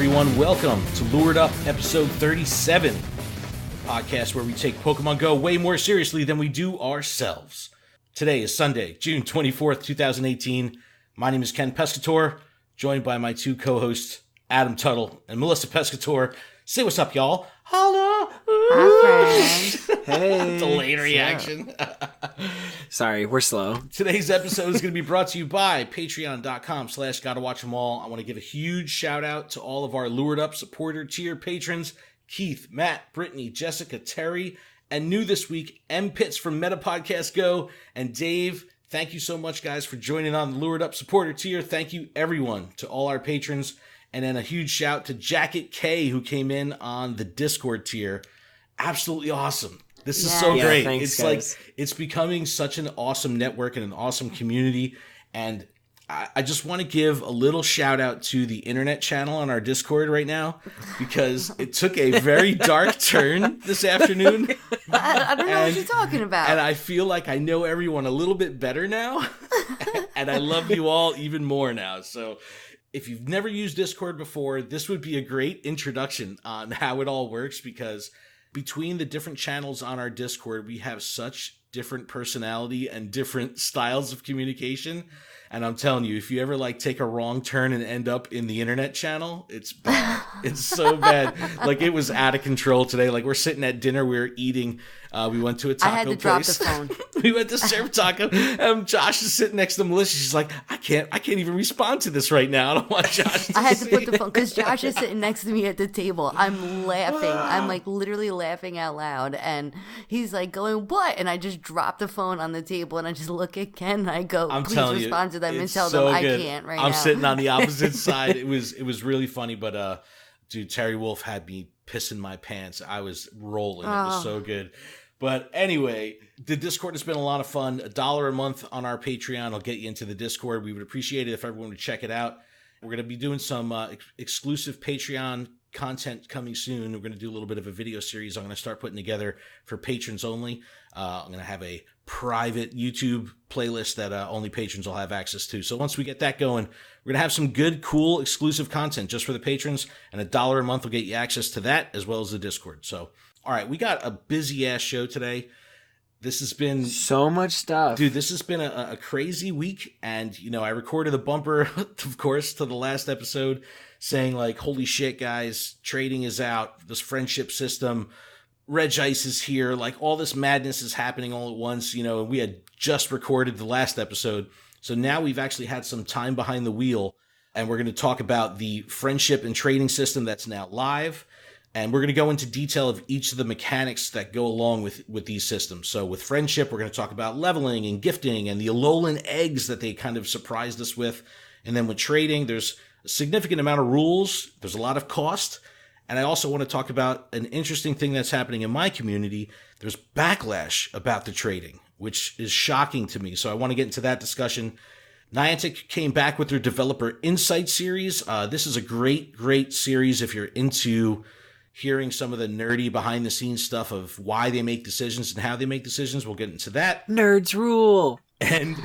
everyone. Welcome to Lured Up, episode 37, a podcast where we take Pokemon GO way more seriously than we do ourselves. Today is Sunday, June 24th, 2018. My name is Ken Pescator, joined by my two co-hosts, Adam Tuttle and Melissa Pescator. Say what's up, y'all. Holla! Hi, friend. Hey. Delayed reaction. Sorry, we're slow. Today's episode is going to be brought to you by patreon.com/GottaWatchEmAll. I want to give a huge shout out to all of our Lured Up supporter tier patrons, Keith, Matt, Brittany, Jessica, Terry, and new this week, M. Pitts from Meta Podcast Go, and Dave. Thank you so much, guys, for joining on the Lured Up supporter tier. Thank you, everyone, to all our patrons. And then a huge shout to Jacket K, who came in on the Discord tier. Absolutely awesome. This is so great. Thanks, it's guys. like, it's becoming such an awesome network and an awesome community. And I just want to give a little shout out to the internet channel on our Discord right now, because it took a very dark turn this afternoon. I don't know what you're talking about. And I feel like I know everyone a little bit better now. And I love you all even more now. So if you've never used Discord before, this would be a great introduction on how it all works, because between the different channels on our Discord, we have such different personality and different styles of communication. And I'm telling you, if you ever take a wrong turn and end up in the internet channel, it's bad. It's so bad. It was out of control today. We're sitting at dinner, we were eating. We went to a taco place. I had to drop the phone. We went to serve taco. Josh is sitting next to Melissa. She's like, I can't even respond to this right now. I don't want Josh to I had to see put the it." phone because Josh is sitting next to me at the table. I'm laughing. I'm literally laughing out loud, and he's going, "What?" And I just drop the phone on the table, and I just look at Ken, and I go, "Please respond to them and tell them I can't right now." I'm sitting on the opposite side. It was really funny, but dude, Terry Wolf had me pissing my pants. I was rolling. It was so good. But anyway, the Discord has been a lot of fun. $1 a month on our Patreon will get you into the Discord. We would appreciate it if everyone would check it out. We're going to be doing some exclusive Patreon content coming soon. We're going to do a little bit of a video series I'm going to start putting together for patrons only. I'm going to have a private YouTube playlist that only patrons will have access to. So once we get that going, we're going to have some good, cool, exclusive content just for the patrons, and $1 a month will get you access to that as well as the Discord. So, all right, we got a busy-ass show today. This has been So much stuff. Dude, this has been a crazy week, and, I recorded a bumper, of course, to the last episode saying, holy shit, guys, trading is out, this friendship system, Regice is here, all this madness is happening all at once, and we had just recorded the last episode, so now we've actually had some time behind the wheel, and we're going to talk about the friendship and trading system that's now live. And we're going to go into detail of each of the mechanics that go along with these systems. So with friendship, we're going to talk about leveling and gifting and the Alolan Eggs that they kind of surprised us with. And then with trading, there's a significant amount of rules. There's a lot of cost. And I also want to talk about an interesting thing that's happening in my community. There's backlash about the trading, which is shocking to me. So I want to get into that discussion. Niantic came back with their Developer Insight series. This is a great series if you're into hearing some of the nerdy behind-the-scenes stuff of why they make decisions and how they make decisions. We'll get into that. Nerds rule. And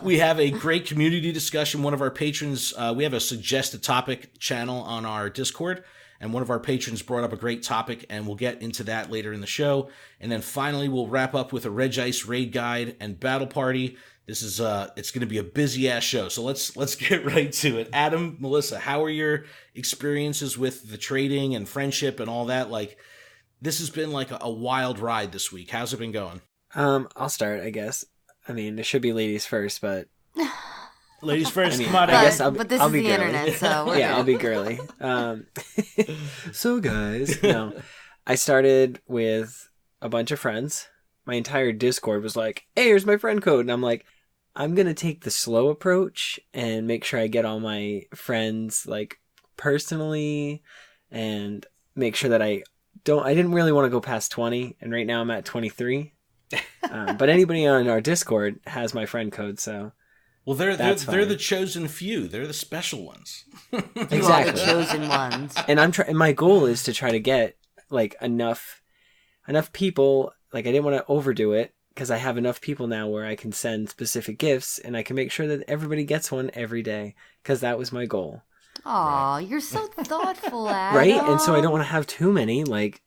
we have a great community discussion. One of our patrons, we have a suggested topic channel on our Discord, and one of our patrons brought up a great topic, and we'll get into that later in the show. And then finally, we'll wrap up with a Regice raid guide and battle party. This is it's going to be a busy ass show, so let's get right to it. Adam, Melissa, how are your experiences with the trading and friendship and all that? This has been a wild ride this week. How's it been going? I'll start, I guess. I mean, it should be ladies first, but Ladies first. Come I on, guess but this I'll is be the girly. internet, so we're yeah, good. I'll be girly. So guys, I started with a bunch of friends. My entire Discord was like, "Hey, here's my friend code," and I'm like, I'm going to take the slow approach and make sure I get all my friends personally and make sure that I didn't really want to go past 20. And right now I'm at 23. But anybody on our Discord has my friend code. So well, they're fine. the chosen few. They're the special ones. You are Exactly. the chosen ones. And and my goal is to try to get enough people. I didn't want to overdo it, because I have enough people now where I can send specific gifts and I can make sure that everybody gets one every day, because that was my goal. Aw, you're so thoughtful, Adam. Right? And so I don't want to have too many. Like,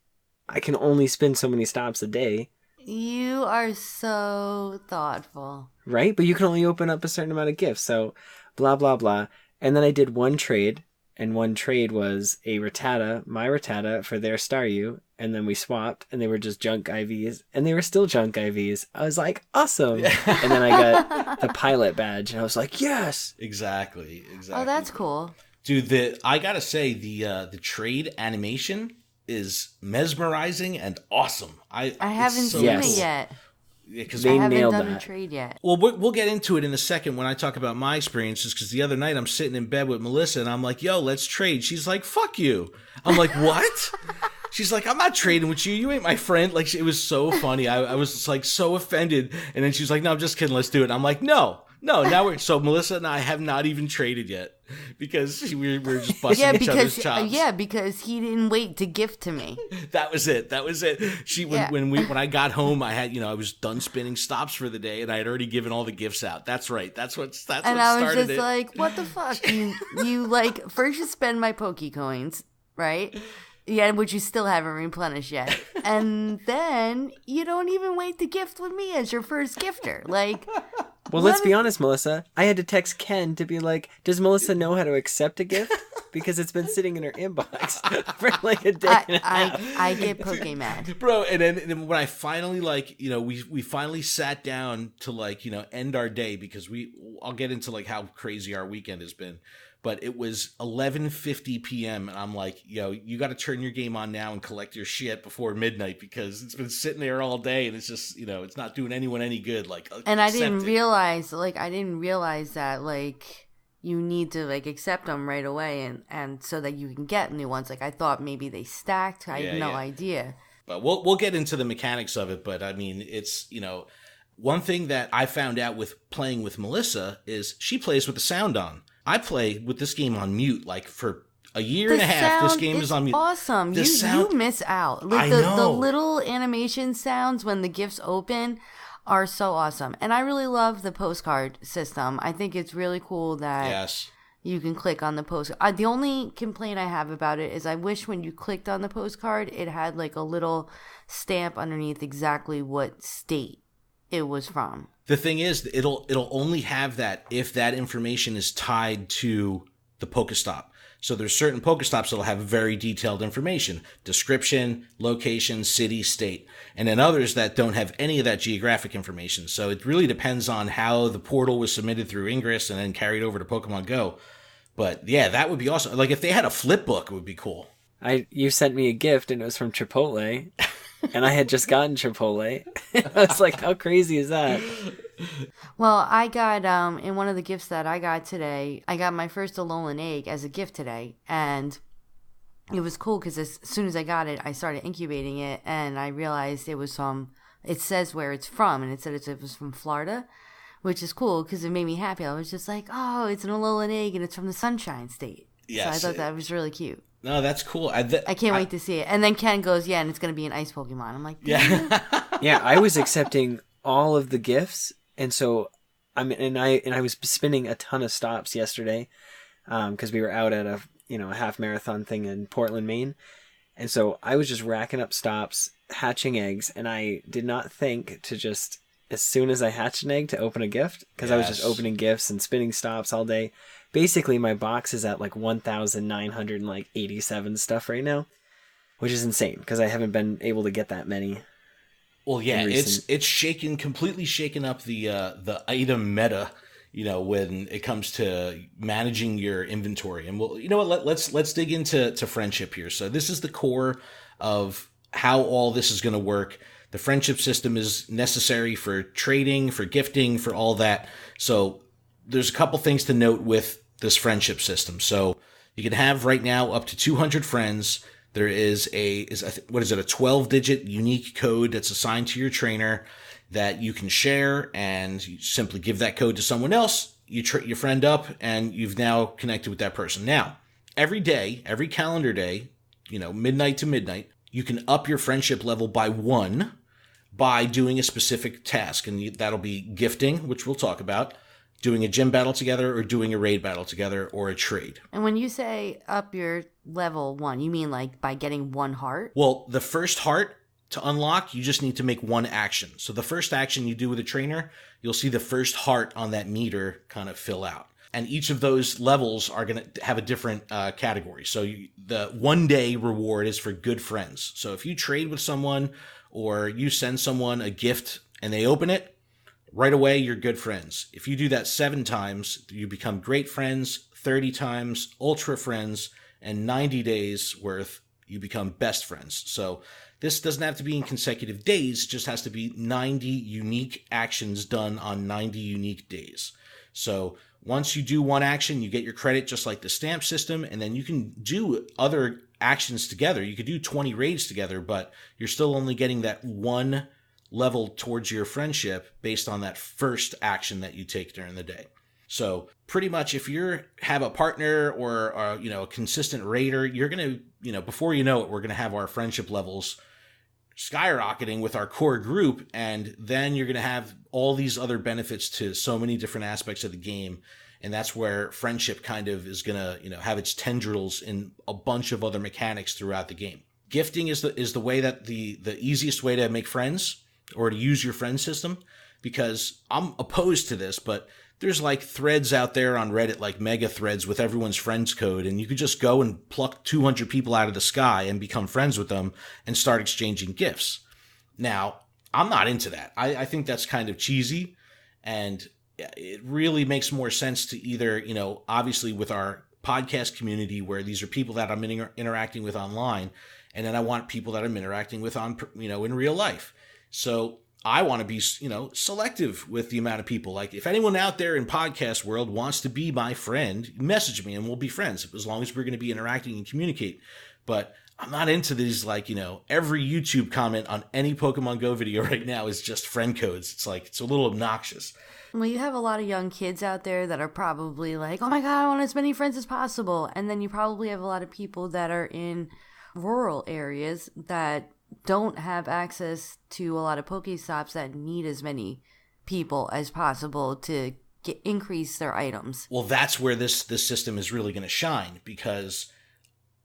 I can only spin so many stops a day. You are so thoughtful. Right? But you can only open up a certain amount of gifts. So, blah, blah, blah. And then I did one trade. And one trade was a Rattata, my Rattata, for their Staryu. And then we swapped, and they were just junk IVs. And they were still junk IVs. I was like, awesome. And then I got the pilot badge, and I was like, yes. Exactly. Oh, that's cool. Dude, I gotta say, the trade animation is mesmerizing and awesome. I haven't seen it yet. Because I haven't done a trade yet. Well, we'll get into it in a second when I talk about my experiences, because the other night I'm sitting in bed with Melissa and I'm like, yo, let's trade. She's like, fuck you. I'm like, what? She's like, I'm not trading with you. You ain't my friend. Like, it was so funny. I was just, like, so offended. And then she's like, no, I'm just kidding. Let's do it. And I'm like, no. So Melissa and I have not even traded yet because we're just busting each other's chops. Yeah, because he didn't wait to gift to me. That was it. When I got home, I had, I was done spinning stops for the day, and I had already given all the gifts out. That's right. That's what started it. And I was just like, what the fuck? You like, first you spend my Poke Coins, right? Yeah, which you still haven't replenished yet. And then you don't even wait to gift with me as your first gifter. Like, well, let's be honest, Melissa. I had to text Ken to be like, does Melissa know how to accept a gift? Because it's been sitting in her inbox for like a day and a half. I get Pokemon. Bro, and then when I finally, we finally sat down to, end our day, because I'll get into, how crazy our weekend has been. But it was 11:50 p.m. and I'm like, yo, you got to turn your game on now and collect your shit before midnight, because it's been sitting there all day and it's just, it's not doing anyone any good. And I didn't realize that, you need to, accept them right away and so that you can get new ones. I thought maybe they stacked. I had no idea. But we'll get into the mechanics of it. But I mean, it's, one thing that I found out with playing with Melissa is she plays with the sound on. I play with this game on mute, for a year and a half. This game is on mute. Awesome. You miss out. I know. The little animation sounds when the gifts open are so awesome. And I really love the postcard system. I think it's really cool that you can click on the postcard. The only complaint I have about it is I wish when you clicked on the postcard, it had a little stamp underneath exactly what state it was from. The thing is, it'll only have that if that information is tied to the Pokestop. So there's certain Pokestops that'll have very detailed information, description, location, city, state, and then others that don't have any of that geographic information. So it really depends on how the portal was submitted through Ingress and then carried over to Pokemon Go. But yeah, that would be awesome. If they had a flip book, it would be cool. You sent me a gift and it was from Chipotle. And I had just gotten Chipotle. I was like, how crazy is that? Well, I got, in one of the gifts that I got today, I got my first Alolan Egg as a gift today. And it was cool because as soon as I got it, I started incubating it. And I realized it says where it's from. And it said it was from Florida, which is cool because it made me happy. I was just like, oh, it's an Alolan Egg and it's from the Sunshine State. Yes. So I thought that was really cute. No, that's cool. I can't wait to see it. And then Ken goes, and it's going to be an ice Pokemon. I'm like, yeah. Yeah, I was accepting all of the gifts. And so, I was spinning a ton of stops yesterday because we were out at a half marathon thing in Portland, Maine. And so I was just racking up stops, hatching eggs. And I did not think to just, as soon as I hatched an egg, to open a gift, because I was just opening gifts and spinning stops all day. Basically, my box is at 1,987 stuff right now, which is insane because I haven't been able to get that many. Well, yeah, it's completely shaken up the item meta, when it comes to managing your inventory. And you know what? Let's dig into friendship here. So this is the core of how all this is going to work. The friendship system is necessary for trading, for gifting, for all that. So there's a couple things to note with this friendship system. So you can have right now up to 200 friends. There is a 12-digit unique code that's assigned to your trainer that you can share, and you simply give that code to someone else. You your friend up, and you've now connected with that person. Now, every day, every calendar day, midnight to midnight, you can up your friendship level by 1 by doing a specific task, and that'll be gifting, which we'll talk about, doing a gym battle together or doing a raid battle together or a trade. And when you say up your level 1, you mean like by getting 1 heart? Well, the first heart to unlock, you just need to make 1 action. So the first action you do with a trainer, you'll see the first heart on that meter kind of fill out. And each of those levels are going to have a different category. So the 1-day reward is for good friends. So if you trade with someone or you send someone a gift and they open it, right away you're good friends. If you do that 7 times, you become great friends. 30 times, ultra friends. And 90 days worth, you become best friends. So this doesn't have to be in consecutive days, just has to be 90 unique actions done on 90 unique days. So once you do 1 action, you get your credit just like the stamp system, and then you can do other actions together. You could do 20 raids together, but you're still only getting that 1 level towards your friendship based on that first action that you take during the day. So pretty much if you have a partner or a consistent raider, you're going to, before you know it, we're going to have our friendship levels skyrocketing with our core group. And then you're going to have all these other benefits to so many different aspects of the game. And that's where friendship kind of is going to, have its tendrils in a bunch of other mechanics throughout the game. Gifting is the way that the easiest way to make friends or to use your friend system, because I'm opposed to this, but there's like threads out there on Reddit, like mega threads with everyone's friends code. And you could just go and pluck 200 people out of the sky and become friends with them and start exchanging gifts. Now, I'm not into that. I think that's kind of cheesy. And it really makes more sense to either, obviously with our podcast community where these are people that I'm interacting with online. And then I want people that I'm interacting with in real life. So I want to be, selective with the amount of people. Like if anyone out there in podcast world wants to be my friend, message me and we'll be friends as long as we're going to be interacting and communicate. But I'm not into these, every YouTube comment on any Pokemon Go video right now is just friend codes. It's a little obnoxious. Well, you have a lot of young kids out there that are probably like, oh my God, I want as many friends as possible. And then you probably have a lot of people that are in rural areas that don't have access to a lot of Pokestops that need as many people as possible to increase their items. Well, that's where this system is really going to shine, because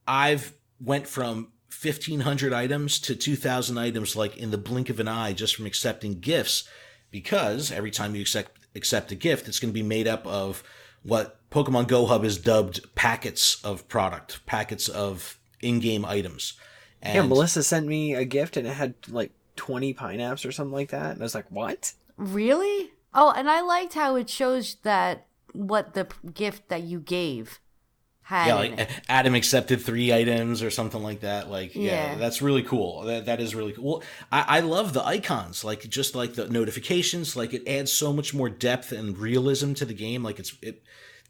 I've went from 1,500 items to 2,000 items like in the blink of an eye just from accepting gifts, because every time you accept a gift, it's going to be made up of what Pokemon Go Hub has dubbed packets of product, packets of in-game items. And Melissa sent me a gift and it had like 20 pineapples or something like that. And I was like, what? Really? Oh, and I liked how it shows that what the gift that you gave had. Yeah, like Adam accepted 3 items or something like that. Yeah, that's really cool. That is really cool. Well, I love the icons, just like the notifications. Like it adds so much more depth and realism to the game.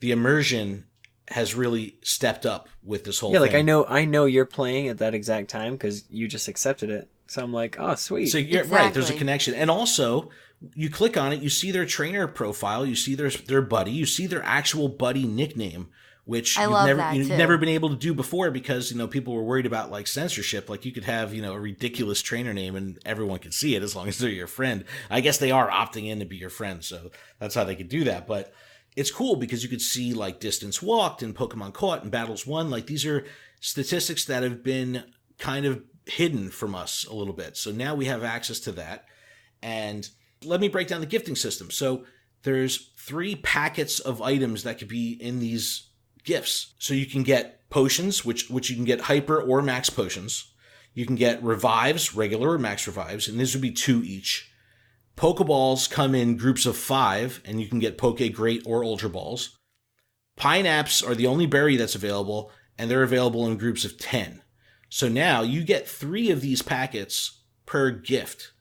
The immersion has really stepped up with this whole thing. Yeah, like I know you're playing at that exact time because you just accepted it. So I'm like, oh, sweet. So you're right, there's a connection. And also, you click on it, you see their trainer profile, you see their buddy, you see their actual buddy nickname, which you've never been able to do before because, people were worried about like censorship. Like you could have, a ridiculous trainer name and everyone could see it as long as they're your friend. I guess they are opting in to be your friend, so that's how they could do that. But it's cool because you could see like distance walked and Pokemon caught and battles won. Like these are statistics that have been kind of hidden from us a little bit. So now we have access to that. And let me break down the gifting system. So there's 3 packets of items that could be in these gifts. So you can get potions, which you can get hyper or max potions. You can get revives, regular or max revives, and these would be 2 each. Pokeballs come in groups of 5, and you can get Poke Great or Ultra Balls. Pineapples are the only berry that's available, and they're available in groups of 10. So now you get 3 of these packets per gift.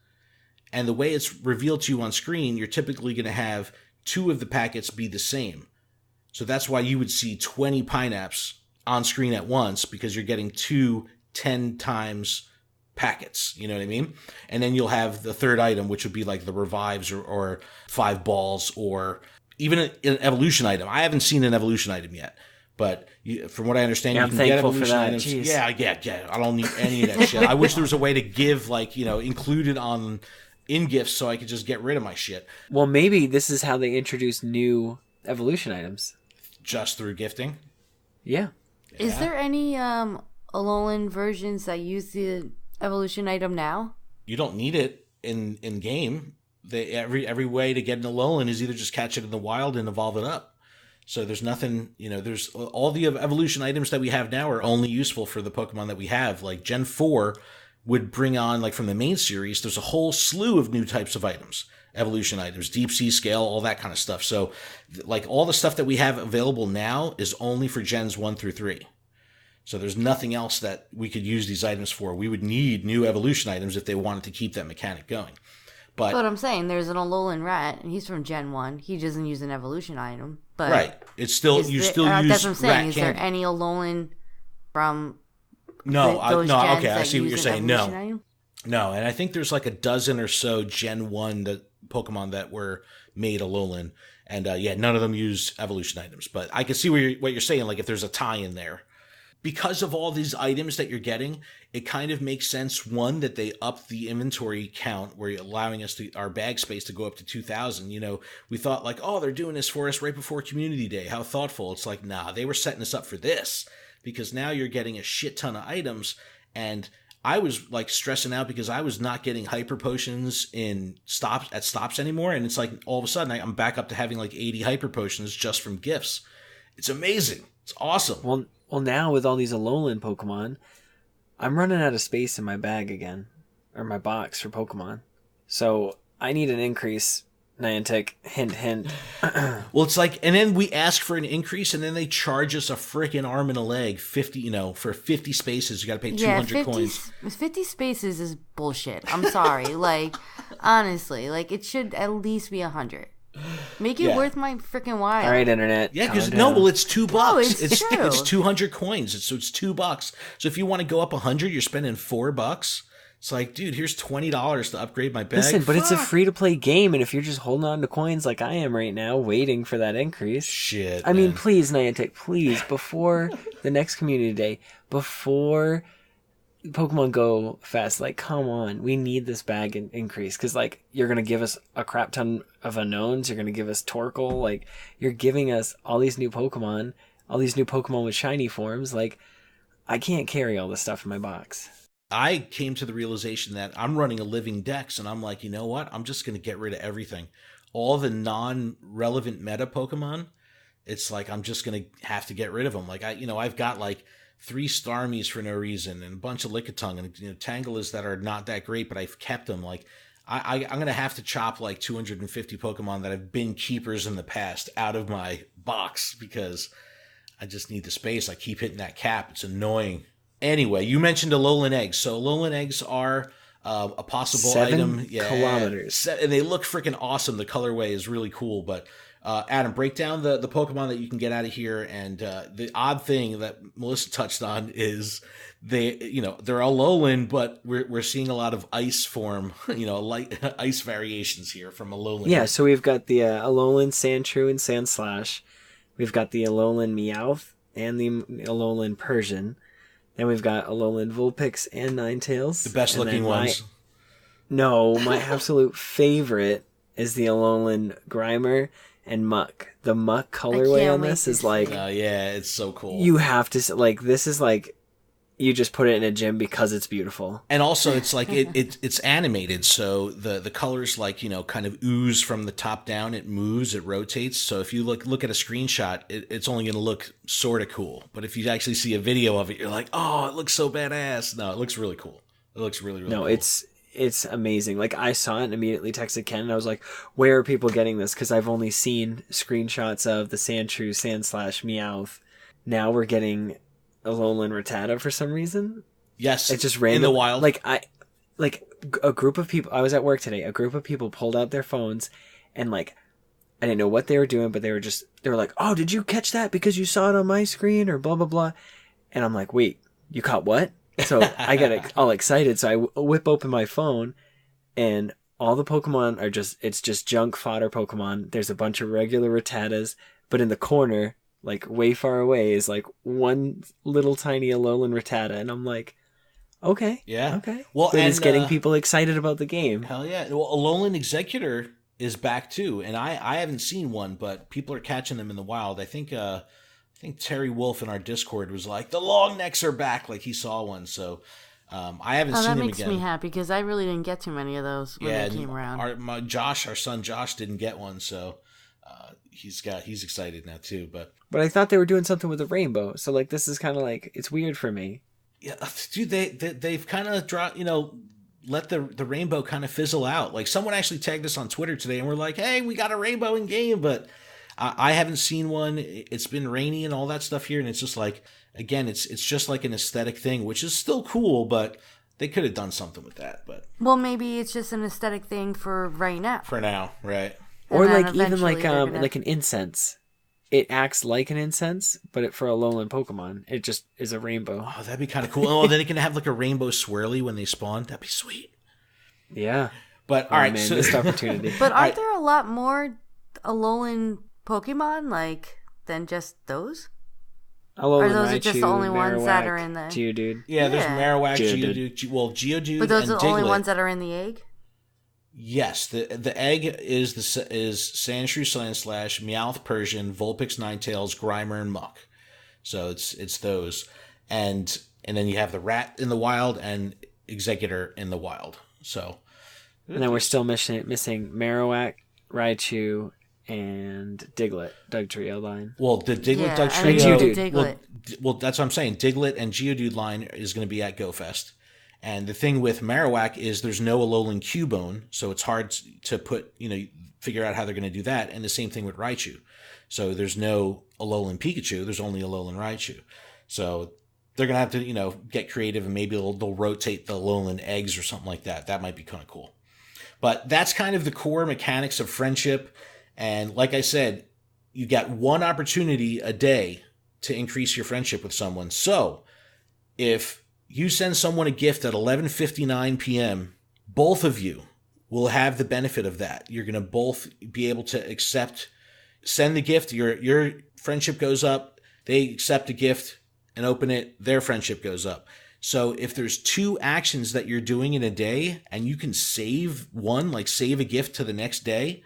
And the way it's revealed to you on screen, you're typically going to have 2 of the packets be the same. So that's why you would see 20 pineapples on screen at once, because you're getting 2 10 times packets, you know what I mean? And then you'll have the third item, which would be like the revives or 5 balls or even an evolution item. I haven't seen an evolution item yet, but from what I understand, you can get evolution items. Yeah. I don't need any of that shit. I wish there was a way to give included on in gifts so I could just get rid of my shit. Well, maybe this is how they introduce new evolution items. Just through gifting? Yeah. Is there any Alolan versions that use the evolution item now? You don't need it in game. Every way to get an Alolan is either just catch it in the wild and evolve it up. So there's nothing, there's all the evolution items that we have now are only useful for the Pokemon that we have. Like Gen 4 would bring on, like from the main series, there's a whole slew of new types of items, evolution items, deep sea scale, all that kind of stuff. So like all the stuff that we have available now is only for Gens 1 through 3. So there's nothing else that we could use these items for. We would need new evolution items if they wanted to keep that mechanic going. But I'm saying there's an Alolan rat, and he's from Gen 1. He doesn't use an evolution item. But right. It's still, you still use that's what I'm saying. Is candy. there any Alolan from no, those gens okay, I see what you're saying. No. Item? No, and I think there's like a dozen or so Gen 1 Pokemon that were made Alolan. And none of them use evolution items. But I can see what you're saying, like if there's a tie in there. Because of all these items that you're getting, it kind of makes sense, one, that they up the inventory count where you're allowing us our bag space to go up to 2,000. We thought like, oh, they're doing this for us right before Community Day. How thoughtful. It's like, nah, they were setting us up for this because now you're getting a shit ton of items. And I was like stressing out because I was not getting hyper potions at stops anymore. And it's like all of a sudden I'm back up to having like 80 hyper potions just from gifts. It's amazing. It's awesome. Well, now with all these Alolan Pokemon, I'm running out of space in my bag again, or my box for Pokemon. So I need an increase, Niantic. Hint, hint. Well, it's like, and then we ask for an increase, and then they charge us a freaking arm and a leg, 50. For 50 spaces, you got to pay 200 coins. 50 spaces is bullshit. I'm sorry. Like, honestly, like it should at least be 100. Make it worth my freaking while. All right, internet. Yeah, because it's $2. No, it's true. It's 200 coins. It's $2. So if you want to go up 100, you're spending $4. It's like, dude, here's $20 to upgrade my bag. Listen, but it's a free to play game, and if you're just holding on to coins like I am right now, waiting for that increase. Shit. I mean, please, Niantic, please, before the next Community Day, before Pokemon Go Fest, like, come on, we need this bag increase, because like you're gonna give us a crap ton of unknowns, you're gonna give us Torkoal, like you're giving us all these new Pokemon with shiny forms. Like, I can't carry all this stuff in my box. I came to the realization that I'm running a living dex, and I'm like, you know what? I'm just gonna get rid of everything, all the non-relevant meta Pokemon. It's like I'm just gonna have to get rid of them. Like I've got like 3 Starmies for no reason, and a bunch of Lickitung, and Tangelas that are not that great, but I've kept them. Like I'm gonna have to chop like 250 Pokemon that have been keepers in the past out of my box because I just need the space. I keep hitting that cap. It's annoying. Anyway, you mentioned Alolan Eggs. So Alolan Eggs are a possible item. 7 kilometers. And they look freaking awesome. The colorway is really cool, but Adam, break down the Pokemon that you can get out of here. And the odd thing that Melissa touched on is they're Alolan, but we're seeing a lot of ice form, light ice variations here from Alolan. Yeah, so we've got the Alolan Sandshrew and Sandslash. We've got the Alolan Meowth and the Alolan Persian. Then we've got Alolan Vulpix and Ninetales. The best looking ones. My absolute favorite is the Alolan Grimer and Muck. The Muck colorway on this is like... it's so cool. You have to... Like, this is like... You just put it in a gym because it's beautiful. And also, it's like it's animated, so the colors like kind of ooze from the top down. It moves, it rotates. So if you look at a screenshot, it's only going to look sort of cool. But if you actually see a video of it, you're like, oh, it looks so badass. No, it looks really cool. It looks really, really cool. It's amazing. Like, I saw it and immediately texted Ken, and I was like, where are people getting this? Because I've only seen screenshots of the Sandshrew, Sandslash, Meowth. Now we're getting Alolan Rattata for some reason. Yes, it's just random in the wild. A group of people. I was at work today. A group of people pulled out their phones, and like, I didn't know what they were doing, but they were like, "Oh, did you catch that because you saw it on my screen?" or blah blah blah. And I'm like, "Wait, you caught what?" So I got all excited. So I whip open my phone, and all the Pokemon are it's just junk fodder Pokemon. There's a bunch of regular Rattatas, but in the corner, like way far away, is like one little tiny Alolan Rattata, and I'm like, Okay. Yeah. Okay. Well, and it's getting people excited about the game. Hell yeah. Well, Alolan Executor is back too, and I haven't seen one, but people are catching them in the wild. I think Terry Wolf in our Discord was like, the long necks are back, like he saw one. So I haven't seen him again. That makes me happy because I really didn't get too many of those when they came around. Our son Josh didn't get one, so he's excited now too. But I thought they were doing something with the rainbow, so like this is kind of like, it's weird for me. Yeah, dude, they've kind of dropped, let the rainbow kind of fizzle out. Like someone actually tagged us on Twitter today, and we're like, hey, we got a rainbow in game, but I haven't seen one. It's been rainy and all that stuff here, and it's just like, again, it's just like an aesthetic thing, which is still cool, but they could have done something with that. But well, maybe it's just an aesthetic thing for right now. For now, right? Or like even like an incense. It acts like an incense, but for Alolan Pokemon, it just is a rainbow. Oh, that'd be kind of cool. Oh, then it can have like a rainbow swirly when they spawn. That'd be sweet. Yeah. But all right, man, missed opportunity. But aren't there a lot more Alolan Pokemon than just those? Alolan or those Raichu, are just the only ones that are in the Geodude. Yeah, there's Marowak, Geodude, Geodude, but those and are the Diglett. only ones that are in the egg. Yes, the egg is Sandshrew, Sandslash, Meowth, Persian, Vulpix, Ninetales, Grimer, and Muck. So it's those, and then you have the rat in the wild and Executor in the wild. So, and then we're still missing Marowak, Raichu, and Diglett, Dugtrio line. Well, the Diglett, Dugtrio, well, that's what I'm saying. Diglett and Geodude line is going to be at GoFest. And the thing with Marowak is there's no Alolan Cubone, so it's hard to figure out how they're going to do that. And the same thing with Raichu. So there's no Alolan Pikachu, there's only Alolan Raichu. So they're going to have to, get creative, and maybe they'll rotate the Alolan Eggs or something like that. That might be kind of cool. But that's kind of the core mechanics of friendship. And like I said, you got one opportunity a day to increase your friendship with someone. So if you send someone a gift at 11:59 p.m., both of you will have the benefit of that. You're going to both be able to send the gift, your friendship goes up, they accept a gift and open it, their friendship goes up. So if there's two actions that you're doing in a day and you can save one, like save a gift to the next day,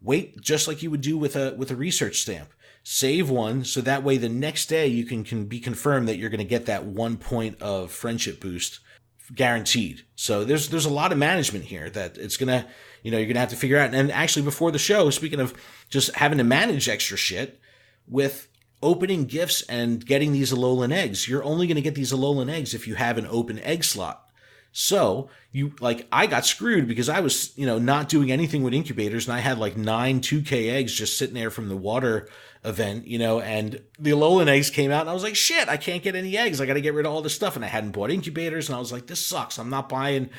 wait, just like you would do with a research stamp. Save one, so that way the next day you can be confirmed that you're going to get that 1 point of friendship boost guaranteed. So there's a lot of management here that it's going to, you're going to have to figure out. And actually before the show, speaking of just having to manage extra shit with opening gifts and getting these Alolan eggs, you're only going to get these Alolan eggs if you have an open egg slot. So I got screwed because I was, not doing anything with incubators, and I had like 9 2K eggs just sitting there from the water event, and the Alolan eggs came out, and I was like, shit, I can't get any eggs. I got to get rid of all this stuff. And I hadn't bought incubators, and I was like, this sucks. I'm not buying,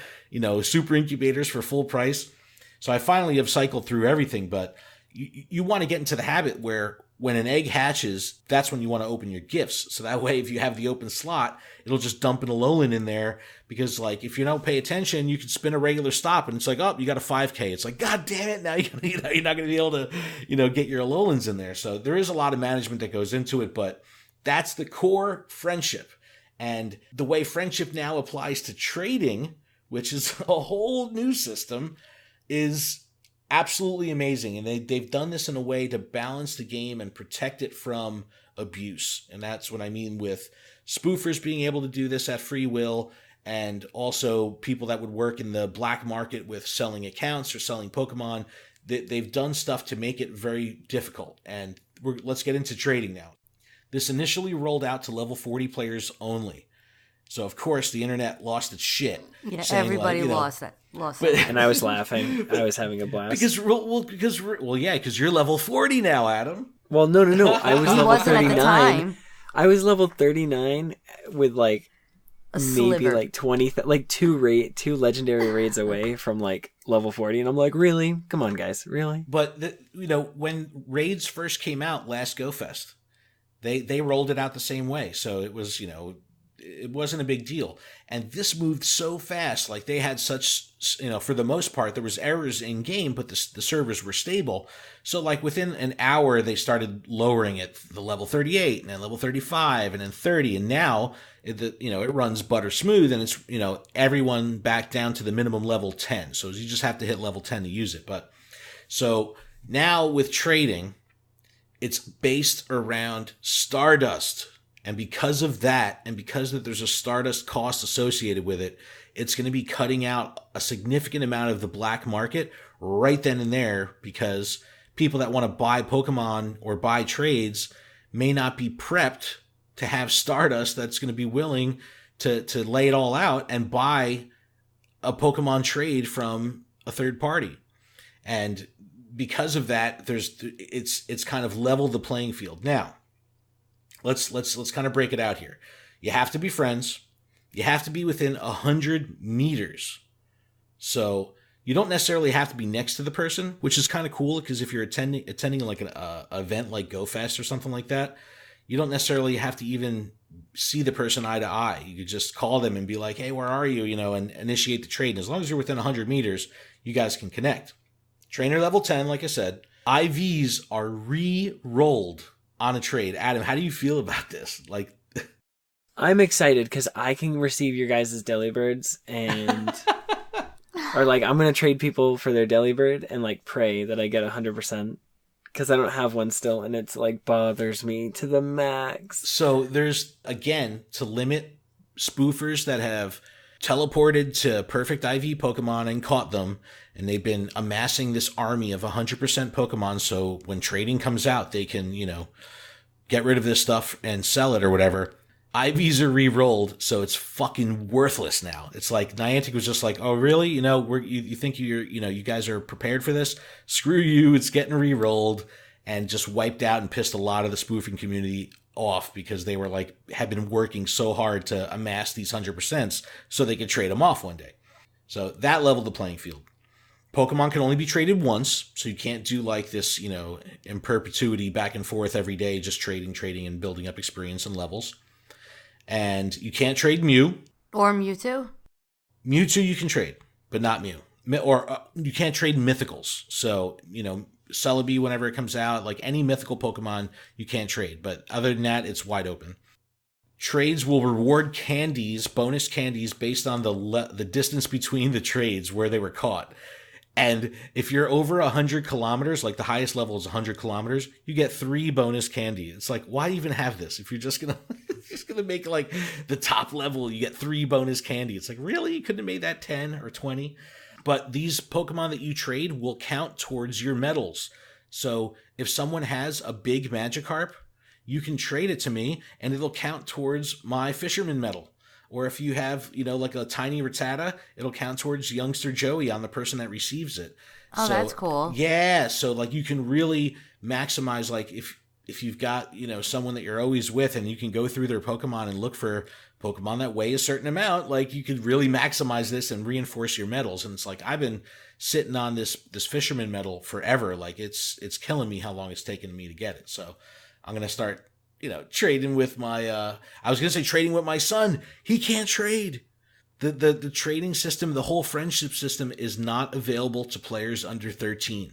super incubators for full price. So I finally have cycled through everything, but you want to get into the habit where when an egg hatches, that's when you want to open your gifts. So that way, if you have the open slot, it'll just dump an Alolan in there, because if you don't pay attention, you can spin a regular stop and it's like, oh, you got a 5K. It's like, God damn it. Now you're not going to be able to, get your Alolans in there. So there is a lot of management that goes into it, but that's the core friendship. And the way friendship now applies to trading, which is a whole new system, is absolutely amazing. And they've done this in a way to balance the game and protect it from abuse. And that's what I mean with spoofers being able to do this at free will, and also people that would work in the black market with selling accounts or selling Pokemon. They've done stuff to make it very difficult. And let's get into trading now. This initially rolled out to level 40 players only. So, of course, the internet lost its shit. Yeah, everybody lost it. And I was laughing. I was having a blast. Because you're level 40 now, Adam. Well, no. I was level 39. I was level 39 with maybe 20, two legendary raids away from level 40, and I'm like, really? Come on, guys, really? But when raids first came out last GoFest, they rolled it out the same way. So it was it wasn't a big deal. And this moved so fast. Like they had such, for the most part, there was errors in game, but the servers were stable. So like within an hour, they started lowering it, the level 38 and then level 35 and then 30. And now it runs butter smooth, and it's, everyone back down to the minimum level 10. So you just have to hit level 10 to use it. But so now with trading, it's based around Stardust. And because of that, and because that there's a Stardust cost associated with it, it's going to be cutting out a significant amount of the black market right then and there, because people that want to buy Pokemon or buy trades may not be prepped to have Stardust that's going to be willing to lay it all out and buy a Pokemon trade from a third party. And because of that, it's kind of leveled the playing field. Now, let's kind of break it out here. You have to be friends. You have to be within 100 meters. So you don't necessarily have to be next to the person, which is kind of cool, because if you're attending like an event like Go Fest or something like that, you don't necessarily have to even see the person eye to eye. You could just call them and be like, hey, where are you? And initiate the trade. And as long as you're within 100 meters, you guys can connect. Trainer level 10, like I said, IVs are re-rolled on a trade. Adam, how do you feel about this? Like, I'm excited because I can receive your guys' Delibirds, and or like I'm gonna trade people for their Delibird and like pray that I get 100%, because I don't have one still, and it's like bothers me to the max. So there's, again, to limit spoofers that have teleported to perfect IV Pokemon and caught them, and they've been amassing this army of 100% Pokemon, so when trading comes out, they can, get rid of this stuff and sell it or whatever. IVs are re-rolled, so it's fucking worthless now. It's like Niantic was just like, oh, really? You think you guys are prepared for this? Screw you, it's getting re-rolled, and just wiped out and pissed a lot of the spoofing community off, because they were like, had been working so hard to amass these 100% so they could trade them off one day. So that leveled the playing field. Pokemon can only be traded once, so you can't do like this, in perpetuity back and forth every day, just trading and building up experience and levels. And you can't trade Mew. Or Mewtwo? Mewtwo you can trade, but not Mew. Or you can't trade mythicals. So, Celebi, whenever it comes out, like any mythical Pokemon, you can't trade. But other than that, it's wide open. Trades will reward candies, bonus candies, based on the distance between the trades where they were caught. And if you're over 100 kilometers, like the highest level is 100 kilometers, you get 3 bonus candy. It's like, why even have this? If you're just gonna make like the top level, you get 3 bonus candy. It's like, really? You couldn't have made that 10 or 20? But these Pokemon that you trade will count towards your medals. So if someone has a big Magikarp, you can trade it to me and it'll count towards my Fisherman medal. Or if you have, like a tiny Rattata, it'll count towards youngster Joey on the person that receives it. Oh, so, that's cool. Yeah. So like you can really maximize, like if you've got, someone that you're always with and you can go through their Pokemon and look for Pokemon that weigh a certain amount, like you could really maximize this and reinforce your medals. And it's like, I've been sitting on this Fisherman medal forever. Like it's killing me how long it's taken me to get it. So I'm going to start, trading with my, I was going to say trading with my son. He can't trade. The trading system, the whole friendship system is not available to players under 13.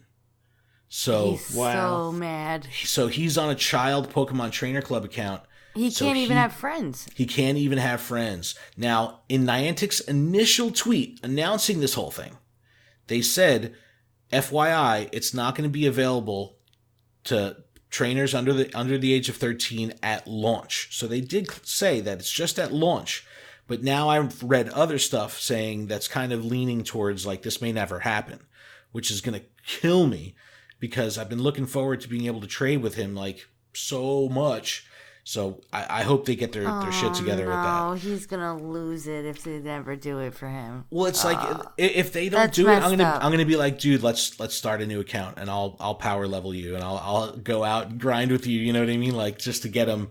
So he's so mad. So he's on a child Pokemon Trainer Club account. He can't even have friends. He can't even have friends. Now, in Niantic's initial tweet announcing this whole thing, they said, FYI, it's not going to be available to trainers under the age of 13 at launch. So they did say that it's just at launch. But now I've read other stuff saying that's kind of leaning towards like this may never happen, which is going to kill me because I've been looking forward to being able to trade with him like so much. So I hope they get their shit together with that. Oh, he's gonna lose it if they never do it for him. Well, it's like if they don't do it, I'm gonna be like, dude, let's start a new account and I'll power level you and I'll go out and grind with you. You know what I mean? Like just to get them,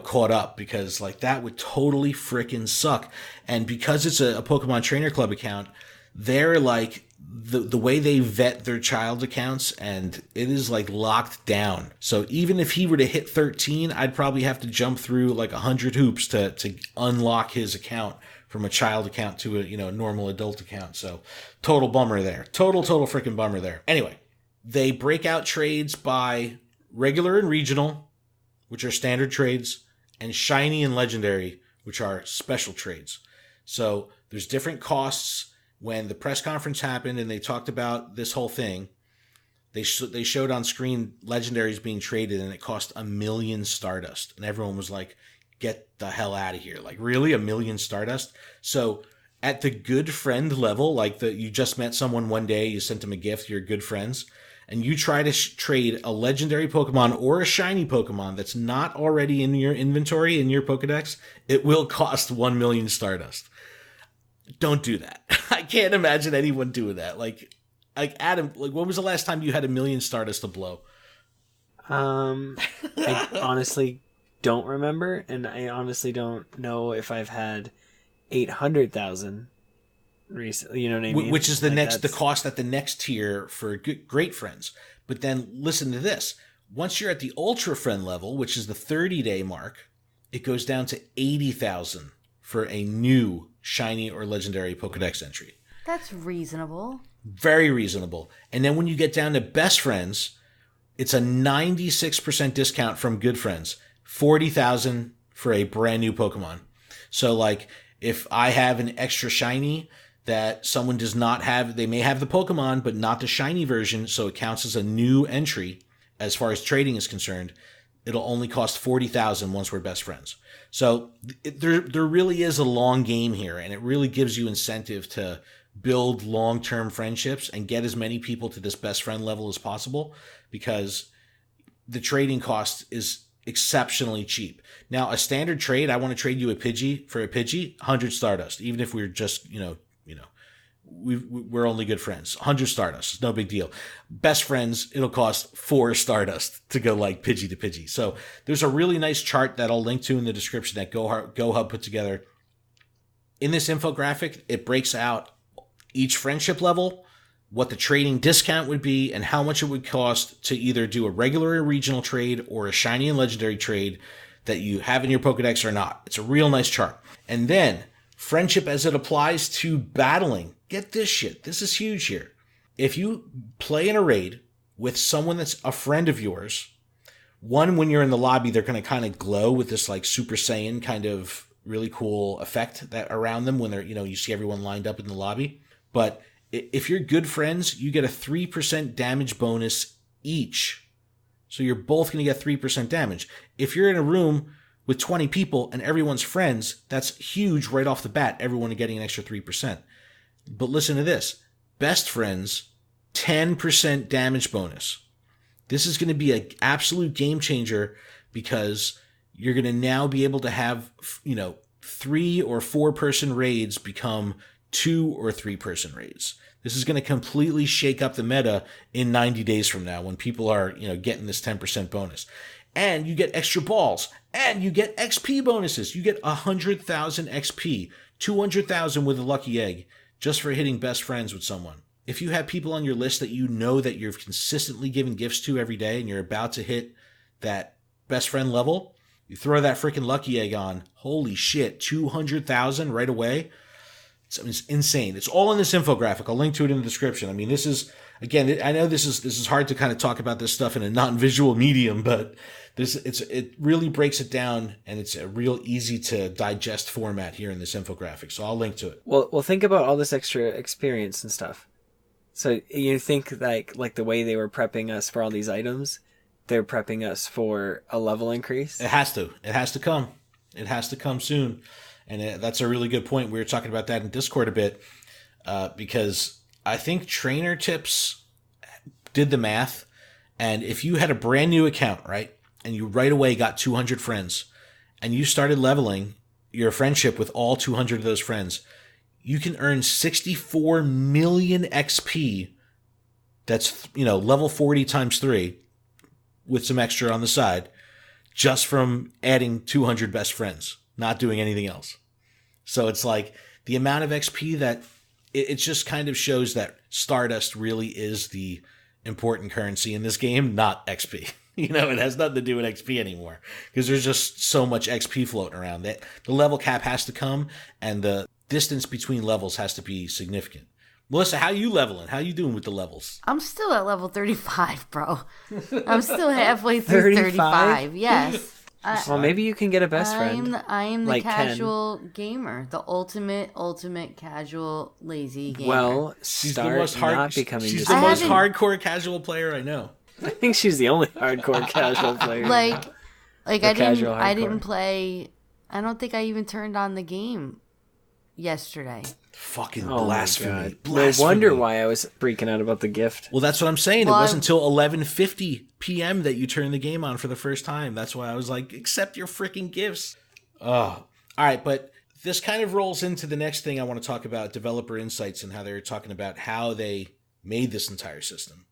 caught up, because like that would totally freaking suck. And because it's a Pokemon Trainer Club account, they're like the way they vet their child accounts, and it is like locked down. So even if he were to hit 13, I'd probably have to jump through like 100 hoops to unlock his account from a child account to a normal adult account. So total bummer there. Total freaking bummer there. Anyway, they break out trades by regular and regional, which are standard trades, and shiny and legendary, which are special trades. So there's different costs. When the press conference happened and they talked about this whole thing, they showed on screen legendaries being traded, and it cost 1 million Stardust. And everyone was like, get the hell out of here. Like, really? 1 million Stardust? So at the good friend level, like you just met someone one day, you sent them a gift, you're good friends, and you try to trade a legendary Pokemon or a shiny Pokemon that's not already in your inventory, in your Pokedex, it will cost 1 million Stardust. Don't do that. I can't imagine anyone doing that. Like Adam, like when was the last time you had 1 million Stardust to blow? I honestly don't remember, and I honestly don't know if I've had 800,000 recently. You know what I mean? Which is the cost at the next tier for great friends. But then listen to this: once you're at the ultra friend level, which is the 30-day mark, it goes down to 80,000 for a new shiny or legendary Pokedex entry. That's reasonable. Very reasonable. And then when you get down to best friends, it's a 96% discount from good friends. 40,000 for a brand new Pokemon. So like if I have an extra shiny that someone does not have, they may have the Pokemon, but not the shiny version. So it counts as a new entry as far as trading is concerned. It'll only cost 40,000 once we're best friends. So there really is a long game here, and it really gives you incentive to build long-term friendships and get as many people to this best friend level as possible, because the trading cost is exceptionally cheap. Now, a standard trade, I want to trade you a Pidgey for a Pidgey, 100 Stardust, even if we're just, we're only good friends. 100 Stardust, no big deal. Best friends, it'll cost 4 Stardust to go like Pidgey to Pidgey. So there's a really nice chart that I'll link to in the description that GoHub put together. In this infographic, it breaks out each friendship level, what the trading discount would be, and how much it would cost to either do a regular or regional trade or a shiny and legendary trade that you have in your Pokedex or not. It's a real nice chart. And then friendship as it applies to battling. Get this shit. This is huge here. If you play in a raid with someone that's a friend of yours, one, when you're in the lobby, they're going to kind of glow with this like Super Saiyan kind of really cool effect that around them when they're, you see everyone lined up in the lobby. But if you're good friends, you get a 3% damage bonus each. So you're both going to get 3% damage. If you're in a room with 20 people and everyone's friends, that's huge right off the bat. Everyone getting an extra 3%. But listen to this. Best friends, 10% damage bonus. This is going to be an absolute game changer, because you're going to now be able to have, 3 or 4 person raids become 2 or 3 person raids. This is going to completely shake up the meta in 90 days from now when people are, getting this 10% bonus. And you get extra balls, and you get XP bonuses. You get 100,000 XP, 200,000 with a lucky egg, just for hitting best friends with someone. If you have people on your list that you know that you're consistently giving gifts to every day, and you're about to hit that best friend level, you throw that freaking lucky egg on. Holy shit, 200,000 right away. It's insane. It's all in this infographic. I'll link to it in the description. I mean, this is, again, I know this is hard to kind of talk about this stuff in a non-visual medium, but it really breaks it down, and it's a real easy to digest format here in this infographic. So I'll link to it. Well, think about all this extra experience and stuff. So you think like the way they were prepping us for all these items, they're prepping us for a level increase? It has to. It has to come. It has to come soon. And that's a really good point. We were talking about that in Discord a bit, because I think Trainer Tips did the math. And if you had a brand new account, right, and you right away got 200 friends, and you started leveling your friendship with all 200 of those friends, you can earn 64 million XP. That's, level 40 times 3 with some extra on the side, just from adding 200 best friends, not doing anything else. So it's like the amount of XP that it just kind of shows that Stardust really is the important currency in this game, not XP. It has nothing to do with XP anymore because there's just so much XP floating around that the level cap has to come and the distance between levels has to be significant. Melissa, how you leveling? How you doing with the levels? I'm still at level 35, bro. I'm still halfway through 35. Yes. Well, maybe you can get a best friend. I am the casual gamer, the ultimate casual lazy gamer. Well, she's the most hardcore casual player I know. I think she's the only hardcore casual player. Like I didn't play. I don't think I even turned on the game yesterday. Fucking blasphemy. No wonder why I was freaking out about the gift. Well, that's what I'm saying. Well, it wasn't until 11:50 p.m. that you turned the game on for the first time. That's why I was like, accept your freaking gifts. Oh. All right, but this kind of rolls into the next thing I want to talk about, developer insights and how they're talking about how they made this entire system.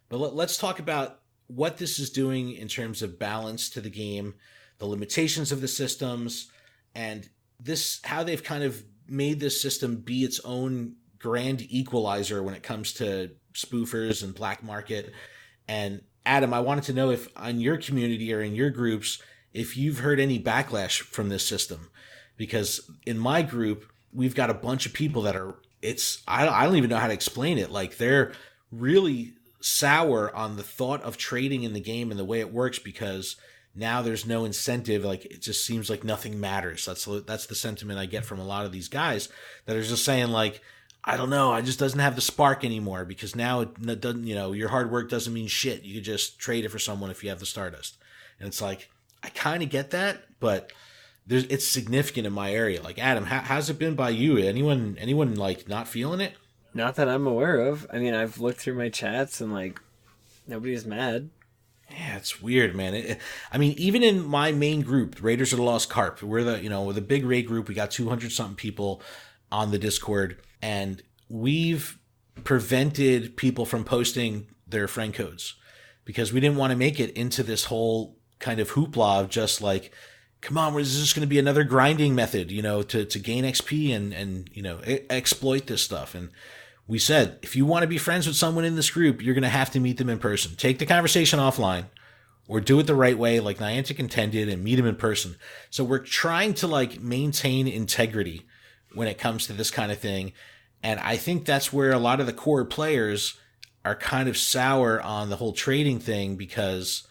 But let's talk about what this is doing in terms of balance to the game, the limitations of the systems, and how they've kind of made this system be its own grand equalizer when it comes to spoofers and black market. And Adam, I wanted to know if on your community or in your groups, if you've heard any backlash from this system, because in my group, we've got a bunch of people that I don't even know how to explain it. Like they're really sour on the thought of trading in the game and the way it works because now there's no incentive. Like it just seems like nothing matters. That's the sentiment I get from a lot of these guys that are just saying like, I don't know, I just doesn't have the spark anymore because now it doesn't, your hard work doesn't mean shit. You could just trade it for someone if you have the Stardust. And it's like, I kind of get that, but it's significant in my area. Like Adam, how's it been by you? Anyone like not feeling it? Not that I'm aware of. I mean, I've looked through my chats and like nobody's mad. Yeah, it's weird, man. Even in my main group, Raiders of the Lost Carp, we're the big raid group. We got 200 something people on the Discord, and we've prevented people from posting their friend codes because we didn't want to make it into this whole kind of hoopla of just like, come on, is this going to be another grinding method, to gain XP and exploit this stuff. And we said, if you want to be friends with someone in this group, you're going to have to meet them in person. Take the conversation offline or do it the right way, like Niantic intended, and meet them in person. So we're trying to like maintain integrity when it comes to this kind of thing. And I think that's where a lot of the core players are kind of sour on the whole trading thing because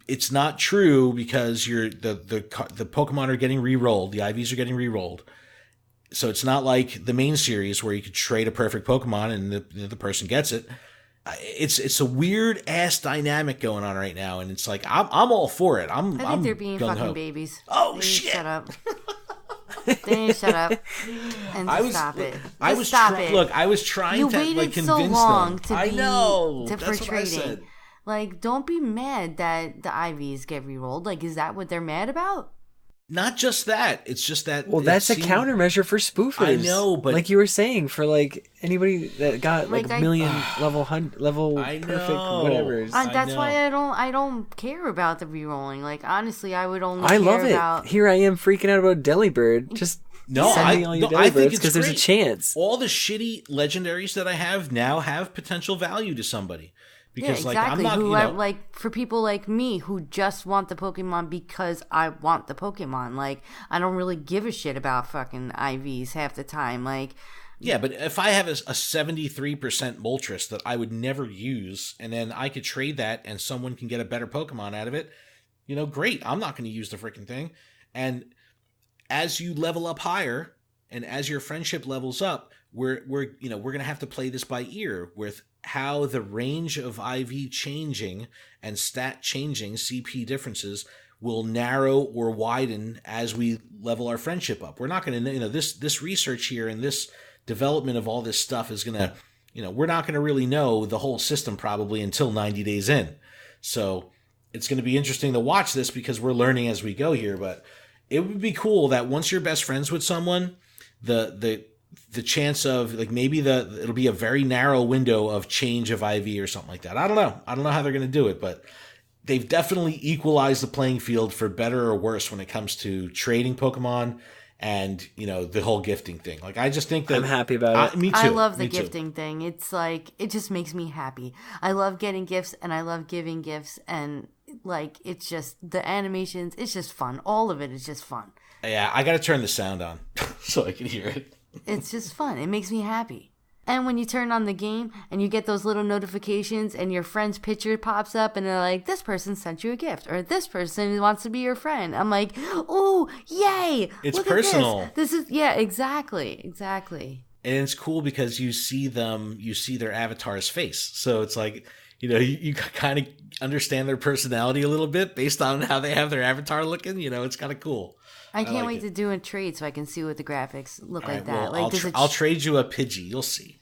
it's not true because the Pokemon are getting re-rolled. The IVs are getting re-rolled. So it's not like the main series where you could trade a perfect Pokemon and the person gets it. It's a weird ass dynamic going on right now, and it's like I'm all for it. I think they're being fucking babies. Oh shit! Shut up. They need to shut up and stop it. I was trying to like convince them. You waited so long for trading. What I said. Like, don't be mad that the IVs get re-rolled. Like, is that what they're mad about? Not just that. It's just that. Well, that's a countermeasure for spoofers. I know, but like you were saying, for like anybody that got like a million level perfect whatever. That's why I don't care about the re-rolling. Like honestly, I would only. I love it. Here I am freaking out about Delibird. Just send me all your Delibirds because there's a chance. All the shitty legendaries that I have now have potential value to somebody. Because, yeah, exactly. Like, I'm not, for people like me who just want the Pokemon because I want the Pokemon. Like, I don't really give a shit about fucking IVs half the time. Like, yeah, but if I have a 73% Moltres that I would never use, and then I could trade that and someone can get a better Pokemon out of it, great. I'm not going to use the freaking thing. And as you level up higher, and as your friendship levels up, we're going to have to play this by ear with how the range of IV changing and stat changing CP differences will narrow or widen as we level our friendship up. We're not going to, this research here and this development of all this stuff is going to, we're not going to really know the whole system probably until 90 days in. So it's going to be interesting to watch this because we're learning as we go here, but it would be cool that once you're best friends with someone, the chance of like maybe it'll be a very narrow window of change of IV or something like that. I don't know how they're going to do it, but they've definitely equalized the playing field for better or worse when it comes to trading Pokemon and, you know, the whole gifting thing. Like, I just think that I'm happy about it. Me too. I love the gifting thing. It's like, it just makes me happy. I love getting gifts and I love giving gifts, and like, it's just the animations. It's just fun. All of it is just fun. Yeah, I got to turn the sound on so I can hear it. It's just fun. It makes me happy. And when you turn on the game and you get those little notifications and your friend's picture pops up and they're like, this person sent you a gift, or this person wants to be your friend. I'm like, oh, yay. It's Look personal. At this is, yeah, exactly. And it's cool because you see their avatar's face. So it's like, you know, you kind of understand their personality a little bit based on how they have their avatar looking. You know, it's kind of cool. I can't wait to do a trade so I can see what the graphics look like that. Well, like, I'll trade you a Pidgey. You'll see.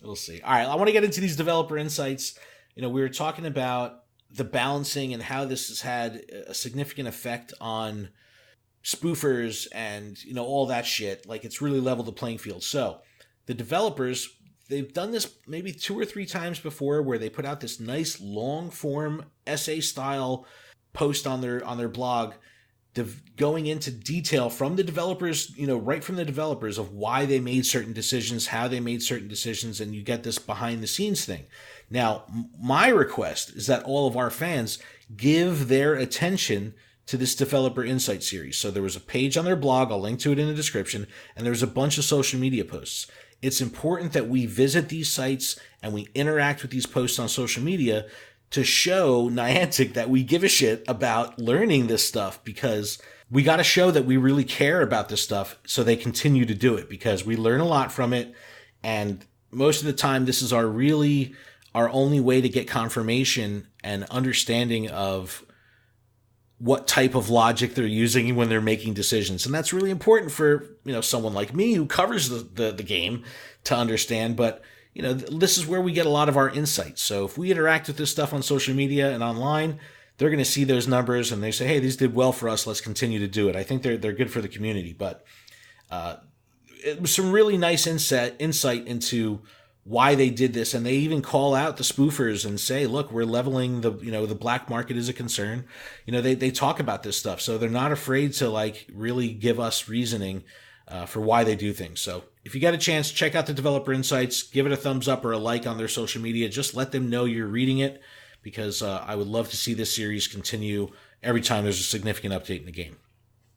We'll see. All right, I want to get into these developer insights. You know, we were talking about the balancing and how this has had a significant effect on spoofers and, you know, all that shit. Like, it's really leveled the playing field. So the developers, they've done this maybe 2 or 3 times before, where they put out this nice long form essay style post on their blog, going into detail from the developers, you know, right from the developers, of why they made certain decisions, how they made certain decisions, and you get this behind the scenes thing. Now, my request is that all of our fans give their attention to this developer insight series. So there was a page on their blog, I'll link to it in the description, and there's a bunch of social media posts. It's important that we visit these sites and we interact with these posts on social media to show Niantic that we give a shit about learning this stuff, because we got to show that we really care about this stuff so they continue to do it, because we learn a lot from it. And most of the time, this is our only way to get confirmation and understanding of what type of logic they're using when they're making decisions. And that's really important for, you know, someone like me who covers the game to understand. But, you know, this is where we get a lot of our insights. So if we interact with this stuff on social media and online, they're going to see those numbers and they say, hey, these did well for us. Let's continue to do it. I think they're good for the community. But it was some really nice insight into why they did this. And they even call out the spoofers and say, look, we're leveling the black market is a concern. You know, they talk about this stuff. So they're not afraid to, like, really give us reasoning for why they do things. So if you get a chance, check out the developer insights, give it a thumbs up or a like on their social media. Just let them know you're reading it, because I would love to see this series continue every time there's a significant update in the game.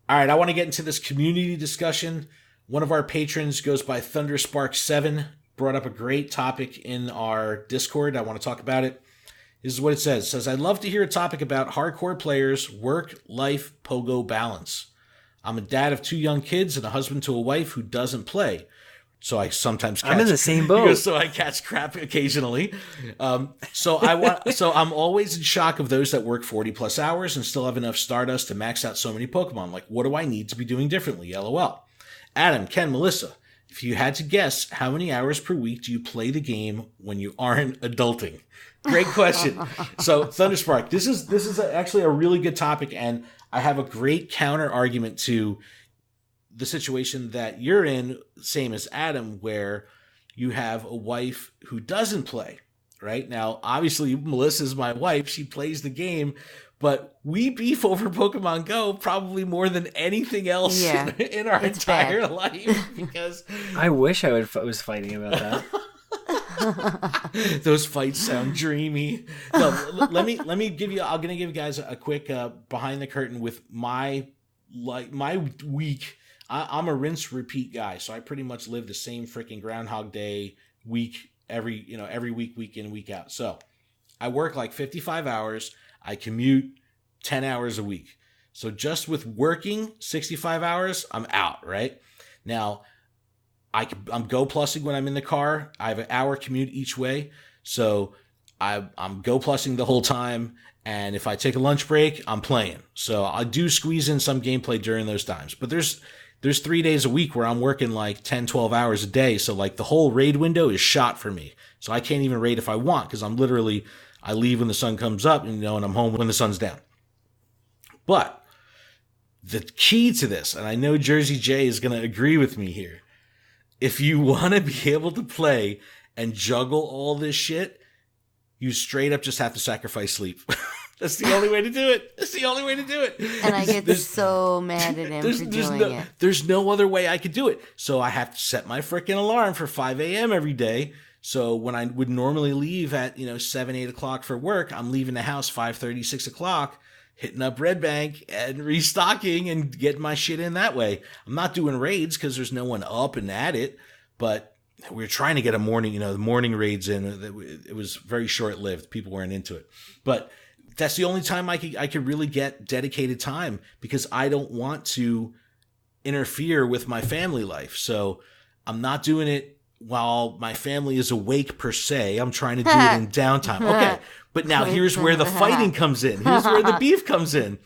All right, I want to get into this community discussion. One of our patrons goes by Thunderspark7, brought up a great topic in our Discord. I want to talk about it. This is what it says. It says, I'd love to hear a topic about hardcore players' work-life pogo balance. I'm a dad of 2 young kids and a husband to a wife who doesn't play. So I sometimes catch, I'm in the same boat. So I catch crap occasionally. So I'm always in shock of those that work 40 plus hours and still have enough Stardust to max out so many Pokemon. Like, what do I need to be doing differently? LOL. Adam, Ken, Melissa, if you had to guess, how many hours per week do you play the game when you aren't adulting? Great question. So Thunderspark, this is actually a really good topic, and I have a great counter argument to the situation that you're in, same as Adam, where you have a wife who doesn't play, right? Now, obviously, Melissa's my wife. She plays the game, but we beef over Pokemon Go probably more than anything else in our entire life, because I wish I was fighting about that. Those fights sound dreamy. No, let me give you. I'm gonna give you guys a quick behind the curtain with my week. I'm a rinse repeat guy, so I pretty much live the same freaking Groundhog Day week every week, week in, week out. So I work like 55 hours. I commute 10 hours a week. So just with working 65 hours, I'm out, right? Now, I'm Go Plussing when I'm in the car. I have an hour commute each way. So I'm Go Plussing the whole time. And if I take a lunch break, I'm playing. So I do squeeze in some gameplay during those times. But there's 3 days a week where I'm working like 10, 12 hours a day. So like the whole raid window is shot for me. So I can't even raid if I want, because I leave when the sun comes up, and I'm home when the sun's down. But the key to this, and I know Jersey J is going to agree with me here, if you want to be able to play and juggle all this shit, you straight up just have to sacrifice sleep. That's the only way to do it. And I get so mad at him for doing it. There's no other way I could do it. So I have to set my freaking alarm for 5 a.m. every day. So when I would normally leave at 7, 8 o'clock for work, I'm leaving the house 5:30, 6 o'clock, hitting up Red Bank and restocking and getting my shit in that way. I'm not doing raids because there's no one up and at it, but we were trying to get a morning, the morning raids in. It was very short lived. People weren't into it, but that's the only time I could really get dedicated time because I don't want to interfere with my family life. So I'm not doing it while my family is awake per se. I'm trying to do it in downtime. Okay. But now here's where the fighting comes in. Here's where the beef comes in.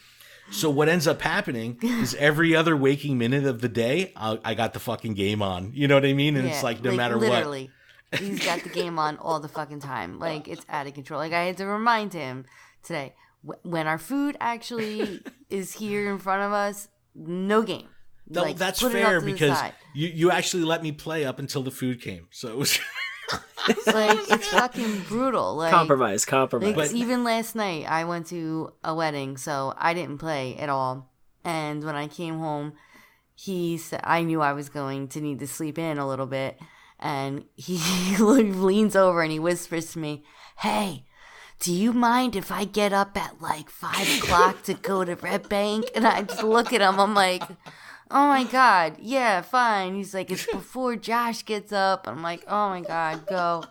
So what ends up happening is every other waking minute of the day, I got the fucking game on. You know what I mean? And it's like, no matter literally, what. He's got the game on all the fucking time. Like, it's out of control. Like, I had to remind him today, when our food actually is here in front of us, no game. No, like, that's fair because you actually let me play up until the food came. So it was it's fucking brutal. Like, compromise. Like, but even last night, I went to a wedding, so I didn't play at all. And when I came home, he said, I knew I was going to need to sleep in a little bit. And he leans over and he whispers to me, "Hey, do you mind if I get up at like 5 o'clock to go to Red Bank?" And I just look at him. I'm like, "Oh my God, yeah, fine." He's like, "It's before Josh gets up." I'm like, "Oh my God, go."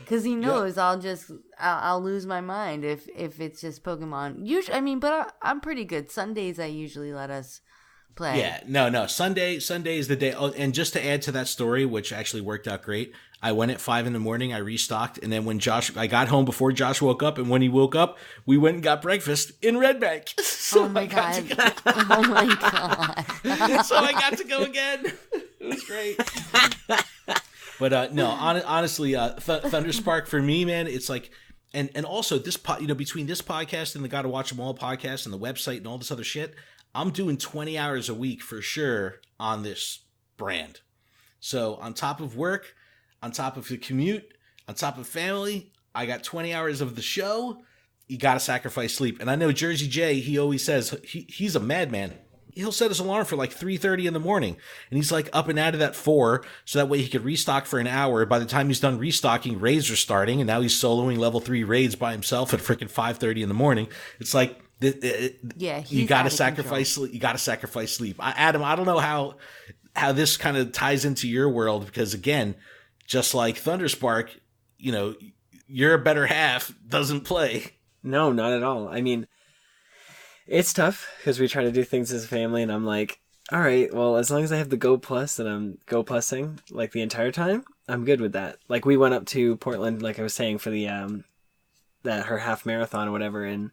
Because he knows I'll lose my mind if it's just Pokemon. Usually, but I'm pretty good. Sundays I usually let us play. Yeah, no. Sunday is the day. Oh, and just to add to that story, which actually worked out great, I went at 5 a.m. I restocked, and then when I got home before Josh woke up, and when he woke up, we went and got breakfast in Red Bank. So oh my God! Oh my God! So I got to go again. It was great. But no, honestly, Thunderspark for me, man, it's like, and also this between this podcast and the Gotta Watch Them All podcast and the website and all this other shit, I'm doing 20 hours a week for sure on this brand. So on top of work, on top of the commute, on top of family, I got 20 hours of the show. You got to sacrifice sleep. And I know Jersey J, he always says he's a madman. He'll set his alarm for like 3:30 in the morning. And he's like up and out of that 4, so that way he could restock for an hour. By the time he's done restocking, raids are starting. And now he's soloing level 3 raids by himself at freaking 5:30 in the morning. It's like, you got to sacrifice sleep. You got to sacrifice sleep. Adam, I don't know how this kind of ties into your world, because again, just like Thunderspark, your better half doesn't play. No, not at all. I mean, it's tough because we try to do things as a family, and I'm like, all right, well, as long as I have the Go Plus and I'm Go Plussing like the entire time, I'm good with that. Like, we went up to Portland, like I was saying, for the her half marathon or whatever, and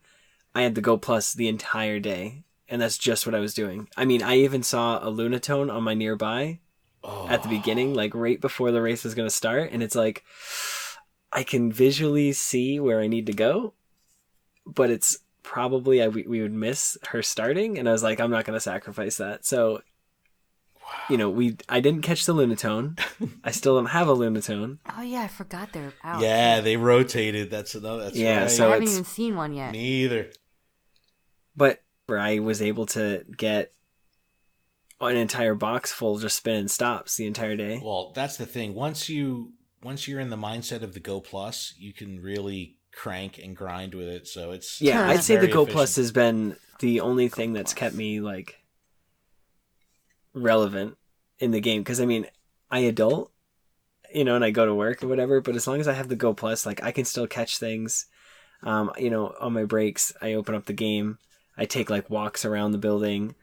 I had the Go Plus the entire day, and that's just what I was doing. I mean, I even saw a Lunatone on my nearby at the beginning, like right before the race was going to start, and it's like, I can visually see where I need to go, but it's probably we would miss her starting, and I was like, I'm not going to sacrifice that. So, I didn't catch the Lunatone. I still don't have a Lunatone. Oh yeah, I forgot they're out. Yeah, they rotated. That's right. So I haven't even seen one yet. Me either. But I was able to get an entire box full just spinning stops the entire day. Well, that's the thing. Once you're in the mindset of the Go Plus, you can really crank and grind with it. So it's I'd say the Go Plus has been the only thing that's kept me like relevant in the game, because I mean, I adult, and I go to work or whatever, but as long as I have the Go Plus, like, I can still catch things. On my breaks, I open up the game, I take like walks around the building,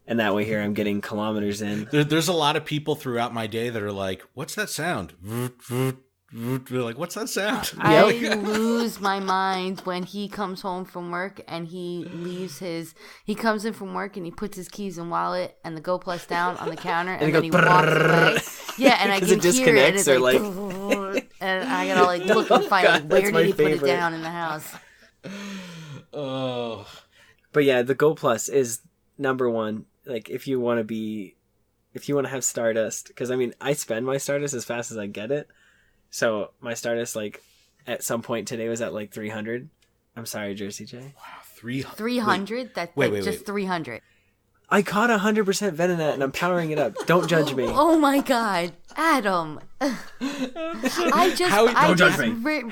and that way here I'm getting kilometers in. There's a lot of people throughout my day that are like, "What's that sound?" They're like, "What's that sound?" I lose my mind when he comes home from work and he comes in from work and he puts his keys and wallet and the Go Plus down on the counter, and then he walks away. Yeah, and I can hear it. It's like, and I gotta like look and find like, where did he put it down in the house. Oh, but yeah, the Go Plus is number one. Like, if you want to have Stardust, because I mean, I spend my Stardust as fast as I get it. So my Stardust, like, at some point today was at like 300. I'm sorry, Jersey J. Wow, 300? That's wait, just 300. I caught 100% Venonat and I'm powering it up. Don't judge me. Oh my god, Adam. I just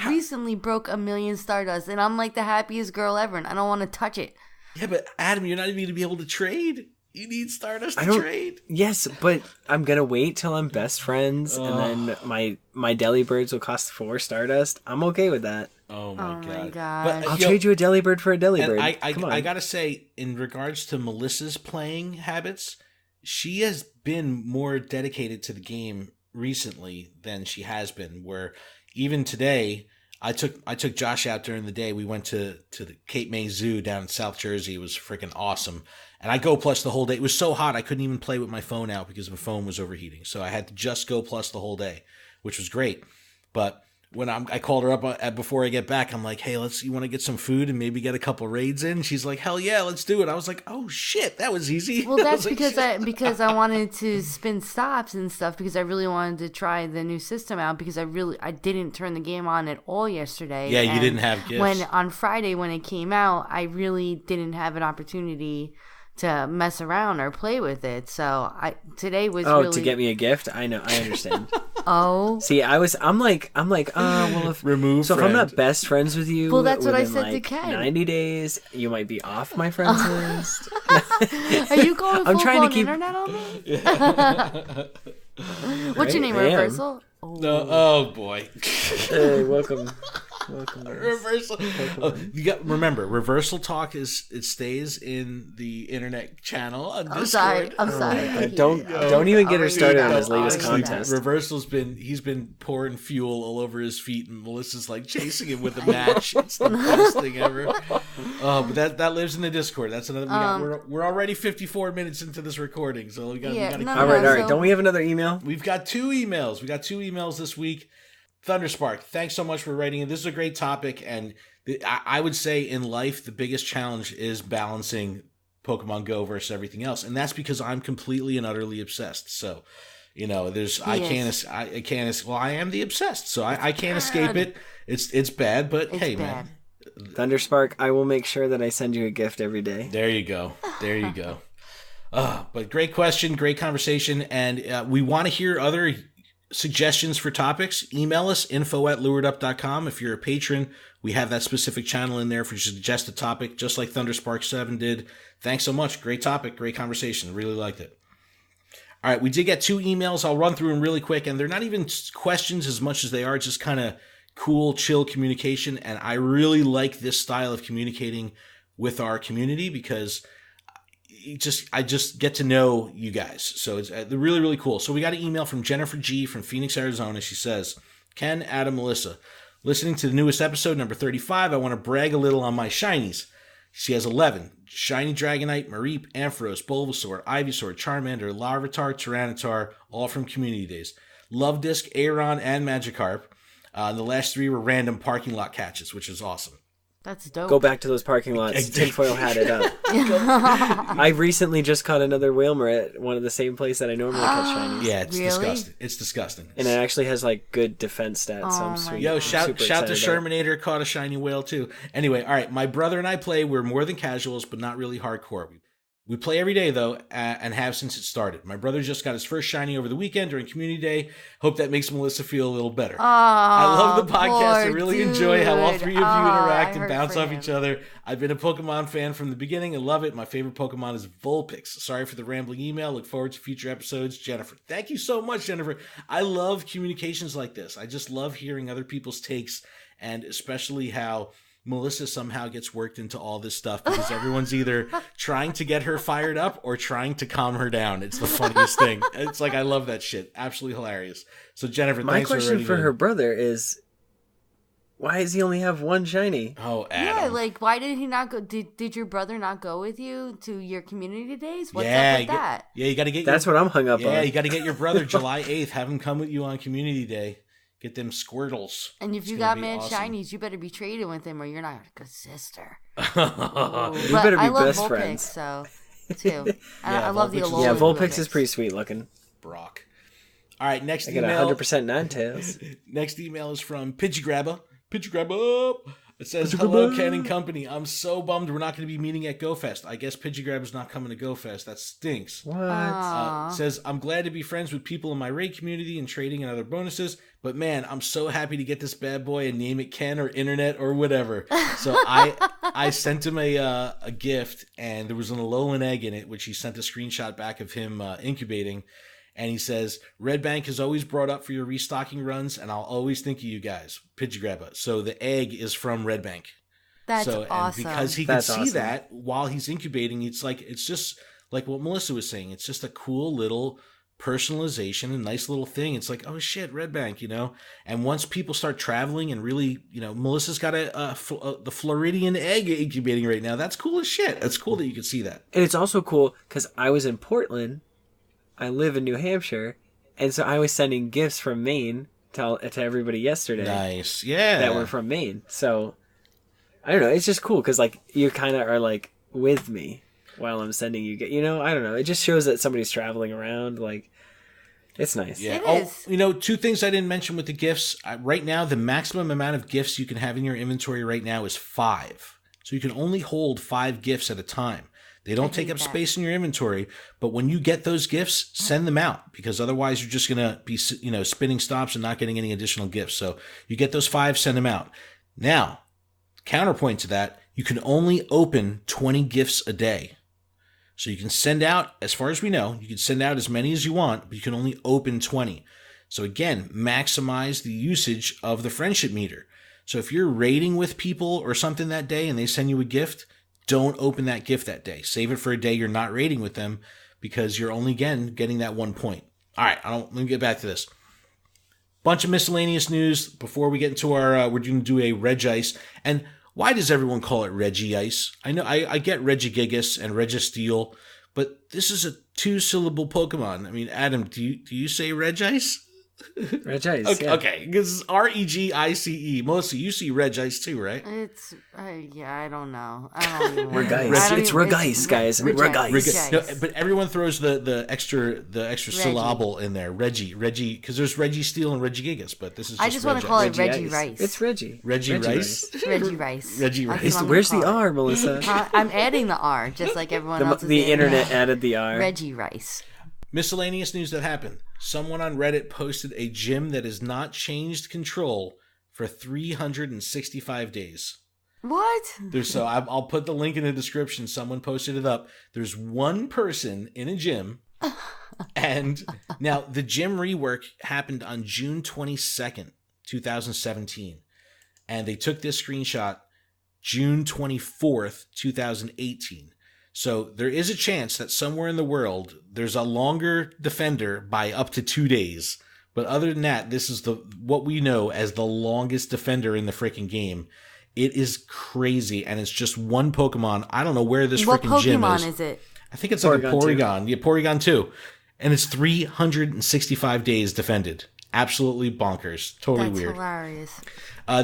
recently broke 1,000,000 Stardust and I'm like the happiest girl ever and I don't want to touch it. Yeah, but Adam, you're not even going to be able to trade. You need Stardust to trade. Yes, but I'm going to wait till I'm best friends and then my Delibirds will cost 4 Stardust. I'm okay with that. Oh my god! But, I'll trade you a Delibird for a Delibird. I gotta say, in regards to Melissa's playing habits, she has been more dedicated to the game recently than she has been. Where even today, I took Josh out during the day. We went to the Cape May Zoo down in South Jersey. It was freaking awesome. And I Go Plus the whole day. It was so hot I couldn't even play with my phone out because my phone was overheating. So I had to just Go Plus the whole day, which was great. But when I called her up before I get back, I'm like, hey, you want to get some food and maybe get a couple raids in? She's like, hell yeah, let's do it. I was like, oh shit, that was easy. Well, that's because I wanted to spin stops and stuff because I really wanted to try the new system out because I didn't turn the game on at all yesterday. Yeah, you didn't have gifts. On Friday when it came out, I really didn't have an opportunity to mess around or play with it. So today was really... to get me a gift? I know, I understand. See, I'm like, well, if I'm not best friends with you, well, that's what I said to Ken. 90 days, you might be off my friends list. Are you going full-blown internet on me? What's your name, Reversal? No, oh boy. Hey, welcome. Reversal. Remember, Reversal Talk stays in the internet channel on Discord. I'm sorry. Don't even get her started on his latest contest. Reversal's been pouring fuel all over his feet, and Melissa's like chasing him with a match. It's the best thing ever. But that lives in the Discord. That's another. We're already 54 minutes into this recording, so we got. All right. Don't we have another email? We've got 2 emails. We got 2 emails this week. Thunderspark, thanks so much for writing it. This is a great topic, and I would say in life the biggest challenge is balancing Pokemon Go versus everything else, and that's because I'm completely and utterly obsessed. So, I am the obsessed, so I can't escape it. It's bad, but hey, man. Thunderspark, I will make sure that I send you a gift every day. There you go. But great question, great conversation, and we want to hear other suggestions for topics. Email us info@luredup.com. If you're a patron, we have that specific channel in there for you to suggest a topic, just like Thunderspark7 did. Thanks so much. Great topic, great conversation. Really liked it. All right, we did get 2 emails. I'll run through them really quick, and they're not even questions as much as they are just kind of cool, chill communication, and I really like this style of communicating with our community because I just get to know you guys. So it's really, really cool. So we got an email from Jennifer G from Phoenix, Arizona. She says, Ken, Adam, Melissa, listening to the newest episode, number 35, I want to brag a little on my shinies. She has 11. Shiny Dragonite, Mareep, Ampharos, Bulbasaur, Ivysaur, Charmander, Larvitar, Tyranitar, all from Community Days. Love Disc, Aeron, and Magikarp. The last 3 were random parking lot catches, which is awesome. That's dope. Go back to those parking lots. Tinfoil had it up. I recently just caught another Whalmer at one of the same place that I normally catch shinies. Yeah, it's disgusting. It's disgusting. And it actually has like good defense stats. So I'm sweet. Yo, shout to Shermanator, caught a shiny whale too. Anyway, all right, my brother and I play. We're more than casuals, but not really hardcore. We play every day, though, and have since it started. My brother just got his first shiny over the weekend during Community Day. Hope that makes Melissa feel a little better. I love the podcast. I really enjoy how all 3 of you interact and bounce off each other. I've been a Pokemon fan from the beginning and love it. My favorite Pokemon is Vulpix. Sorry for the rambling email. Look forward to future episodes. Jennifer. Thank you so much, Jennifer. I love communications like this. I just love hearing other people's takes, and especially how Melissa somehow gets worked into all this stuff because everyone's either trying to get her fired up or trying to calm her down. It's the funniest thing. It's like, I love that shit. Absolutely hilarious. So Jennifer, my question for her brother is, why does he only have 1 shiny? Oh, Adam. Yeah, like, why did he not go? Did your brother not go with you to your Community Days? What's up with that? Yeah, you got to get. That's what I'm hung up on. Yeah, you got to get your brother July 8th. Have him come with you on Community Day. Get them Squirtles. And if you got mad shinies, you better be trading with him or you're not a good sister. We better be best friends. So, too. I love the Alolan. Yeah, Vulpix is pretty sweet looking. Brock. All right, next email. I got 100% Ninetales. Next email is from Pidgeygrabba. Picture grab up. It says, hello, Ken and company. I'm so bummed we're not going to be meeting at GoFest. I guess Pidgegrab is not coming to GoFest. That stinks. What? It says, I'm glad to be friends with people in my raid community and trading and other bonuses. But man, I'm so happy to get this bad boy and name it Ken or Internet or whatever. So I sent him a gift, and there was an Alolan egg in it, which he sent a screenshot back of him incubating. And he says, Red Bank is always brought up for your restocking runs, and I'll always think of you guys. Pidgegrabba. So the egg is from Red Bank. That's awesome. And because he can see that while he's incubating, it's just like what Melissa was saying. It's just a cool little personalization, a nice little thing. It's like, oh shit, Red Bank, And once people start traveling and really, Melissa's got the Floridian egg incubating right now. That's cool as shit. That's cool that you can see that. And it's also cool because I was in Portland. I live in New Hampshire, and so I was sending gifts from Maine to everybody yesterday. Nice, yeah. That were from Maine. So, I don't know. It's just cool because, like, you kind of are, like, with me while I'm sending you. I don't know. It just shows that somebody's traveling around. Like, it's nice. Yeah. It is. Two things I didn't mention with the gifts. Right now, the maximum amount of gifts you can have in your inventory right now is 5. So you can only hold 5 gifts at a time. They don't take up space in your inventory, but when you get those gifts, send them out, because otherwise you're just going to be, spinning stops and not getting any additional gifts. So you get those 5, send them out. Now, counterpoint to that, you can only open 20 gifts a day. So you can send out, as far as we know, you can send out as many as you want, but you can only open 20. So again, maximize the usage of the friendship meter. So if you're raiding with people or something that day and they send you a gift, don't open that gift that day. Save it for a day you're not raiding with them, because you're only, again, getting that 1 point. All right, let me get back to this. Bunch of miscellaneous news before we get into our, we're going to do a Regice. And why does everyone call it Regice? I know, I get Regigigas and Registeel, but this is a 2-syllable Pokemon. I mean, Adam, do you say Regice? Regice, okay, yeah. Okay, because Regice. Melissa, you see Regice too, right? It's, I don't know. I don't even Regice. It's Regice, guys. Regice. No, but everyone throws the extra syllable in there. Reggie, because there's Registeel and Regigigas, but this is just I just want to call it Reggie Rice. It's Reggie. Reggie Rice? Reggie Rice. Reggie Rice. Where's the R, Melissa? I'm adding the R, just like everyone else is The adding internet added the R. Reggie Rice. Miscellaneous news that happened. Someone on Reddit posted a gym that has not changed control for 365 days. What? So I'll put the link in the description. Someone posted it up. There's one person in a gym. And now the gym rework happened on June 22nd, 2017. And they took this screenshot June 24th, 2018. So there is a chance that somewhere in the world there's a longer defender by up to 2 days. But other than that, this is what we know as the longest defender in the freaking game. It is crazy, and it's just one Pokemon. I don't know where this freaking gym is. What Pokemon is it? I think it's like a Porygon. Yeah, Porygon 2. And it's 365 days defended. Absolutely bonkers. Totally weird. That's hilarious.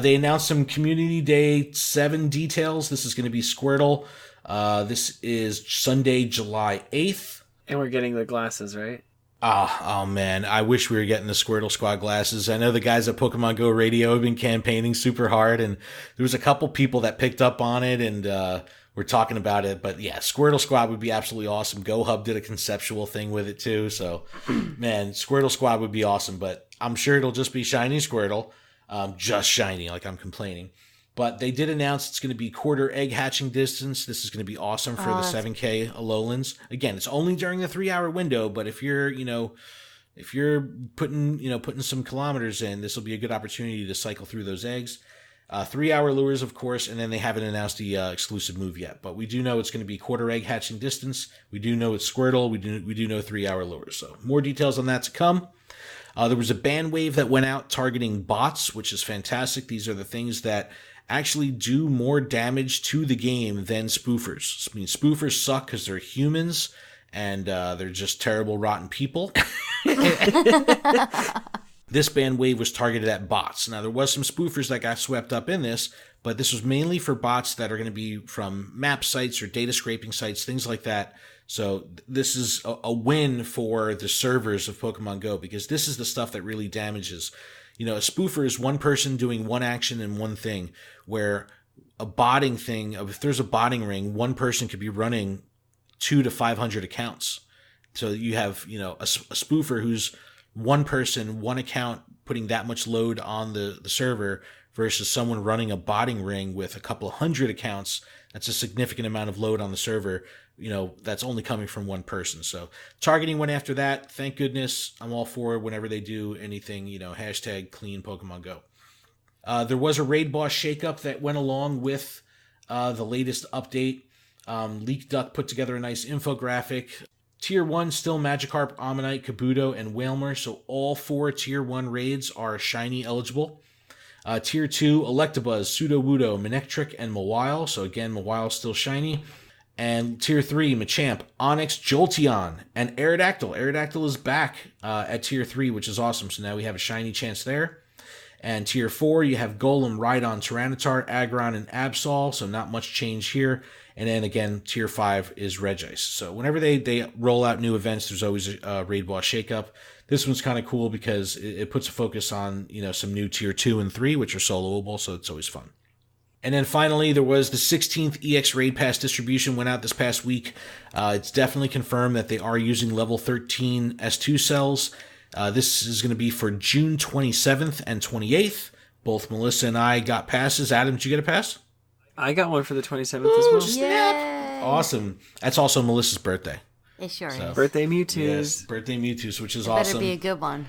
They announced some Community Day 7 details. This is going to be Squirtle. This is Sunday, July 8th. And we're getting the glasses, right? Oh man, I wish we were getting the Squirtle Squad glasses. I know the guys at Pokemon GO Radio have been campaigning super hard, and there was a couple people that picked up on it, and we're talking about it. But yeah, Squirtle Squad would be absolutely awesome. GoHub did a conceptual thing with it too, so man, Squirtle Squad would be awesome. But I'm sure it'll just be shiny Squirtle, just shiny, like I'm complaining. But they did announce it's going to be quarter egg hatching distance. This is going to be awesome for the 7K Alolans. Again, it's only during the 3-hour window, but if you're putting some kilometers in, this will be a good opportunity to cycle through those eggs. 3-hour lures, of course, and then they haven't announced the exclusive move yet. But we do know it's going to be quarter egg hatching distance. We do know it's Squirtle. We do know 3-hour lures. So more details on that to come. There was a ban wave that went out targeting bots, which is fantastic. These are the things that actually do more damage to the game than spoofers. I mean, spoofers suck because they're humans and they're just terrible, rotten people. This ban wave was targeted at bots. Now, there was some spoofers that got swept up in this, but this was mainly for bots that are going to be from map sites or data scraping sites, things like that. So this is a win for the servers of Pokemon Go, because this is the stuff that really damages. A spoofer is one person doing one action and one thing, where a botting thing, if there's a botting ring, one person could be running 200 to 500 accounts. So you have, a spoofer who's one person, one account, putting that much load on the server versus someone running a botting ring with a couple hundred accounts. That's a significant amount of load on the server, that's only coming from one person. So targeting went after that. Thank goodness. I'm all for it whenever they do anything, hashtag clean Pokemon Go. There was a raid boss shakeup that went along with the latest update. Leak Duck put together a nice infographic. Tier 1 still Magikarp, Ammonite, Kabuto, and Whalmer, so all 4 Tier 1 raids are shiny eligible. Tier 2, Electabuzz, Sudowoodo, Manectric, and Mawile, so again, Mawile still shiny. And Tier 3, Machamp, Onix, Jolteon, and Aerodactyl. Aerodactyl is back at Tier 3, which is awesome, so now we have a shiny chance there. And Tier 4, you have Golem, Rhydon, Tyranitar, Aggron, and Absol, so not much change here. And then again, Tier 5 is Regice. So whenever they roll out new events, there's always a raid boss shakeup. This one's kind of cool because it puts a focus on, some new Tier 2 and 3, which are soloable, so it's always fun. And then finally, there was the 16th EX Raid Pass distribution went out this past week. It's definitely confirmed that they are using level 13 S2 cells. This is going to be for June 27th and 28th. Both Melissa and I got passes. Adam, did you get a pass? I got one for the 27th as well. Yay. Awesome. That's also Melissa's birthday. It sure is. Birthday Mewtwo's. Yes, birthday Mewtwo's, which is it awesome. Better be a good one.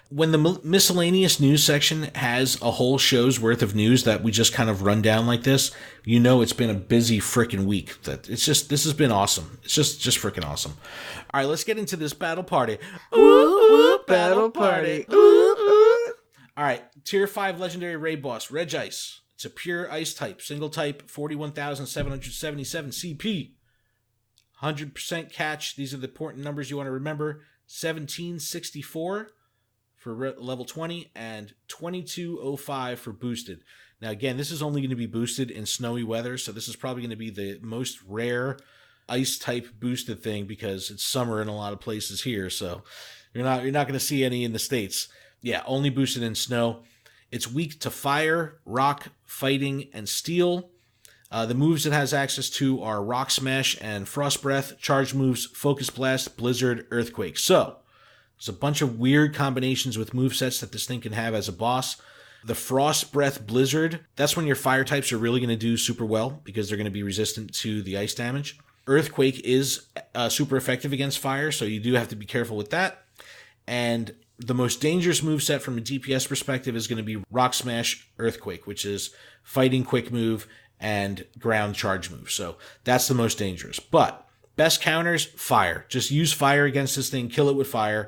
When the miscellaneous news section has a whole show's worth of news that we just kind of run down like this, it's been a busy freaking week. This has been awesome. It's just freaking awesome. All right, let's get into this battle party. Ooh, ooh, battle party. Ooh, ooh. All right, Tier 5 Legendary Raid Boss, Regice. It's a pure Ice type, single type, 41,777 CP. 100% catch. These are the important numbers you want to remember. 1764 for level 20 and 2205 for boosted. Now, again, this is only going to be boosted in snowy weather, so this is probably going to be the most rare Ice type boosted thing because it's summer in a lot of places here, so you're not going to see any in the States. Yeah, only boosted in snow. It's weak to fire, rock, fighting, and steel. The moves it has access to are Rock Smash and Frost Breath, charge moves, Focus Blast, Blizzard, Earthquake. So, there's a bunch of weird combinations with movesets that this thing can have as a boss. The Frost Breath Blizzard, that's when your fire types are really going to do super well because they're going to be resistant to the ice damage. Earthquake is super effective against fire, so you do have to be careful with that. And the most dangerous moveset from a DPS perspective is going to be Rock Smash Earthquake, which is fighting quick move and ground charge move. So that's the most dangerous. But best counters, fire. Just use fire against this thing, kill it with fire.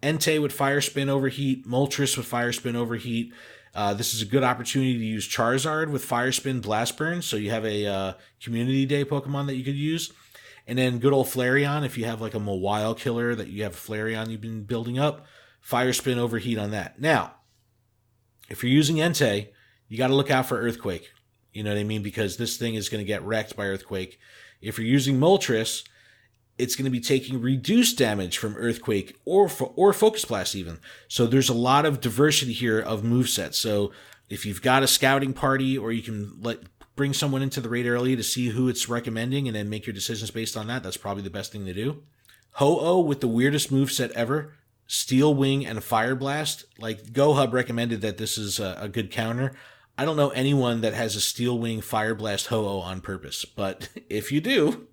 Entei with Fire Spin Overheat, Moltres with Fire Spin Overheat. This is a good opportunity to use Charizard with Fire Spin Blast Burn, so you have a Community Day Pokemon that you could use. And then good old Flareon, if you have like a Mawile killer that you have Flareon you've been building up, Fire Spin Overheat on that. Now, if you're using Entei, you got to look out for Earthquake. You know what I mean? Because this thing is going to get wrecked by Earthquake. If you're using Moltres, it's going to be taking reduced damage from Earthquake or Focus Blast even. So there's a lot of diversity here of movesets. So if you've got a scouting party or you can bring someone into the raid early to see who it's recommending and then make your decisions based on that, that's probably the best thing to do. Ho-Oh with the weirdest moveset ever. Steel Wing and Fire Blast. Like, GoHub recommended that this is a good counter. I don't know anyone that has a Steel Wing Fire Blast Ho-Oh on purpose, but if you do,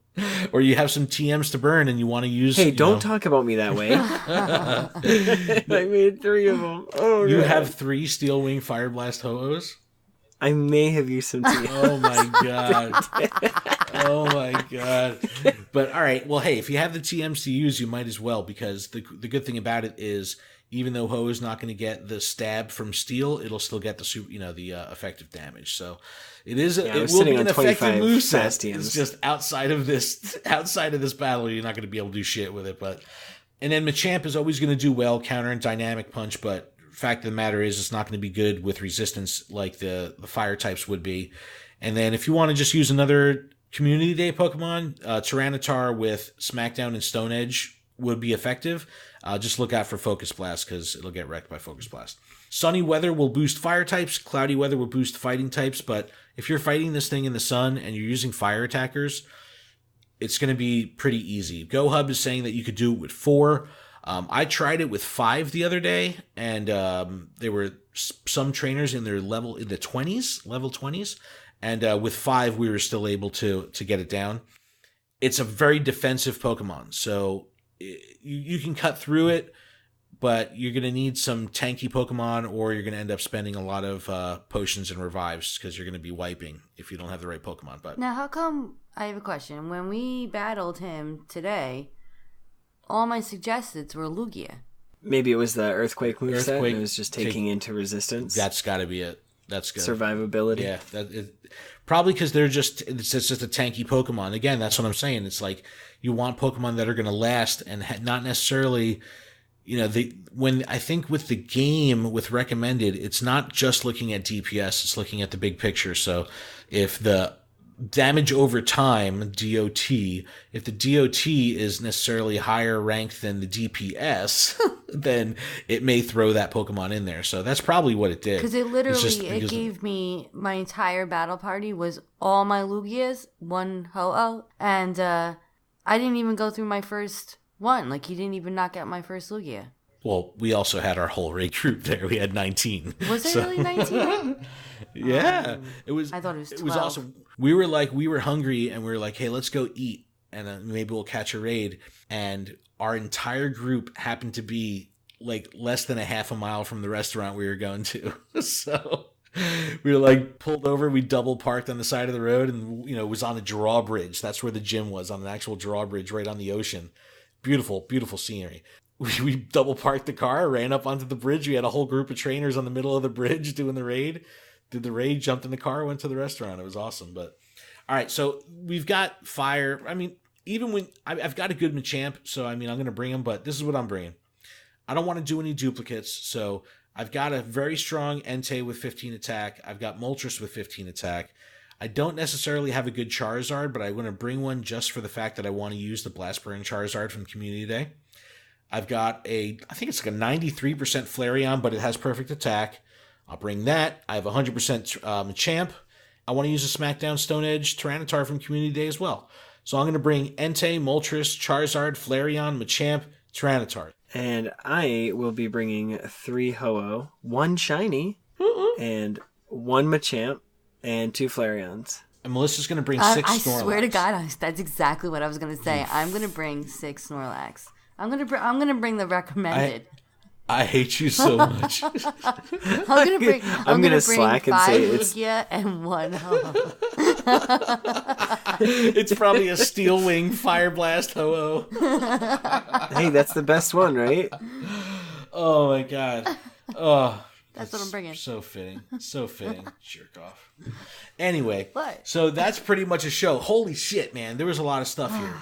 or you have some TMs to burn and you want to use... Hey, don't talk about me that way. I made 3 of them. Oh, you have 3 Steel Wing Fire Blast Ho-Ohs? I may have used some TMs. Oh my god. Oh my god. But all right, well, hey, if you have the TMs to use, you might as well, because the good thing about it is, even though Ho is not going to get the stab from steel, it'll still get the effective damage. So it will be an effective moveset. It's just outside of this battle, you're not going to be able to do shit with it. And then Machamp is always going to do well, counter and dynamic punch, but fact of the matter is it's not going to be good with resistance like the fire types would be. And then if you want to just use another Community Day Pokemon, Tyranitar with Smackdown and Stone Edge would be effective. Just look out for Focus Blast because it'll get wrecked by Focus Blast. Sunny weather will boost fire types. Cloudy weather will boost fighting types. But if you're fighting this thing in the sun and you're using fire attackers, it's going to be pretty easy. GoHub is saying that you could do it with 4. I tried it with 5 the other day, and there were some trainers in their level 20s, and with 5 we were still able to get it down. It's a very defensive Pokemon, so you can cut through it, but you're going to need some tanky Pokemon, or you're going to end up spending a lot of potions and revives because you're going to be wiping if you don't have the right Pokemon. But now, how come, I have a question, when we battled him today, all my suggestions were Lugia? Maybe it was the Earthquake moveset, and it was just taking into resistance. That's got to be it. That's good. Survivability. Yeah, probably because it's just a tanky Pokemon. Again, that's what I'm saying. It's like you want Pokemon that are going to last and not necessarily, when I think with the game, with recommended, it's not just looking at DPS, it's looking at the big picture. So if the damage over time, DOT, if the DOT is necessarily higher ranked than the DPS, then it may throw that Pokemon in there. So that's probably what it did. Because it gave me, my entire battle party was all my Lugias, 1 Ho-Oh, and I didn't even go through my first one. Like, he didn't even knock out my first Lugia. Well, we also had our whole raid group there. We had 19. Was there really 19? Yeah. It was. I thought it was 12. It was awesome. We were hungry, and we were like, hey, let's go eat, and maybe we'll catch a raid. And our entire group happened to be like less than a half a mile from the restaurant we were going to. So we were like pulled over. We double parked on the side of the road, and it was on a drawbridge. That's where the gym was, on an actual drawbridge right on the ocean. Beautiful, beautiful scenery. We double parked the car, ran up onto the bridge. We had a whole group of trainers on the middle of the bridge doing the raid. Did the raid, jumped in the car, went to the restaurant. It was awesome. But all right, so we've got fire. I mean, even when I've got a good Machamp, so I mean, I'm going to bring him, but this is what I'm bringing. I don't want to do any duplicates, so I've got a very strong Entei with 15 attack. I've got Moltres with 15 attack. I don't necessarily have a good Charizard, but I want to bring one just for the fact that I want to use the Blast Burn Charizard from Community Day. I've got I think it's like a 93% Flareon, but it has perfect attack. I'll bring that. I have 100% Machamp. I want to use a SmackDown Stone Edge Tyranitar from Community Day as well. So I'm going to bring Entei, Moltres, Charizard, Flareon, Machamp, Tyranitar. And I will be bringing 3 Ho-Oh, 1 Shiny, and 1 Machamp, and 2 Flareons. And Melissa's going to bring 6 Snorlax. I swear to God, that's exactly what I was going to say. I'm going to bring 6 Snorlax. I'm gonna bring the recommended. I hate you so much. I'm gonna bring slack 5 and say Lugia and 1 Ho-Oh. It's probably a Steel Wing Fire Blast Ho-Oh. Hey, that's the best one, right? Oh my God. Oh, that's what I'm bringing. So fitting. So fitting. Jerk off. Anyway, what? So that's pretty much a show. Holy shit, man. There was a lot of stuff here.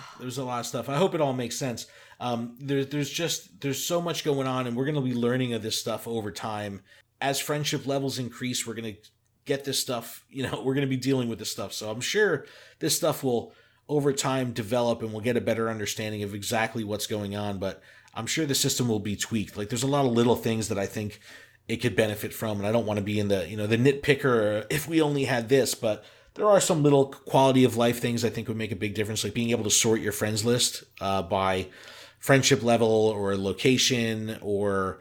I hope it all makes sense. There's so much going on, and we're going to be learning of this stuff over time. As friendship levels increase, we're going to get this stuff, we're going to be dealing with this stuff. So I'm sure this stuff will over time develop, and we'll get a better understanding of exactly what's going on. But I'm sure the system will be tweaked. Like, there's a lot of little things that I think it could benefit from, and I don't want to be in the, the nitpicker, or if we only had this, but there are some little quality of life things I think would make a big difference, like being able to sort your friends list by friendship level or location, or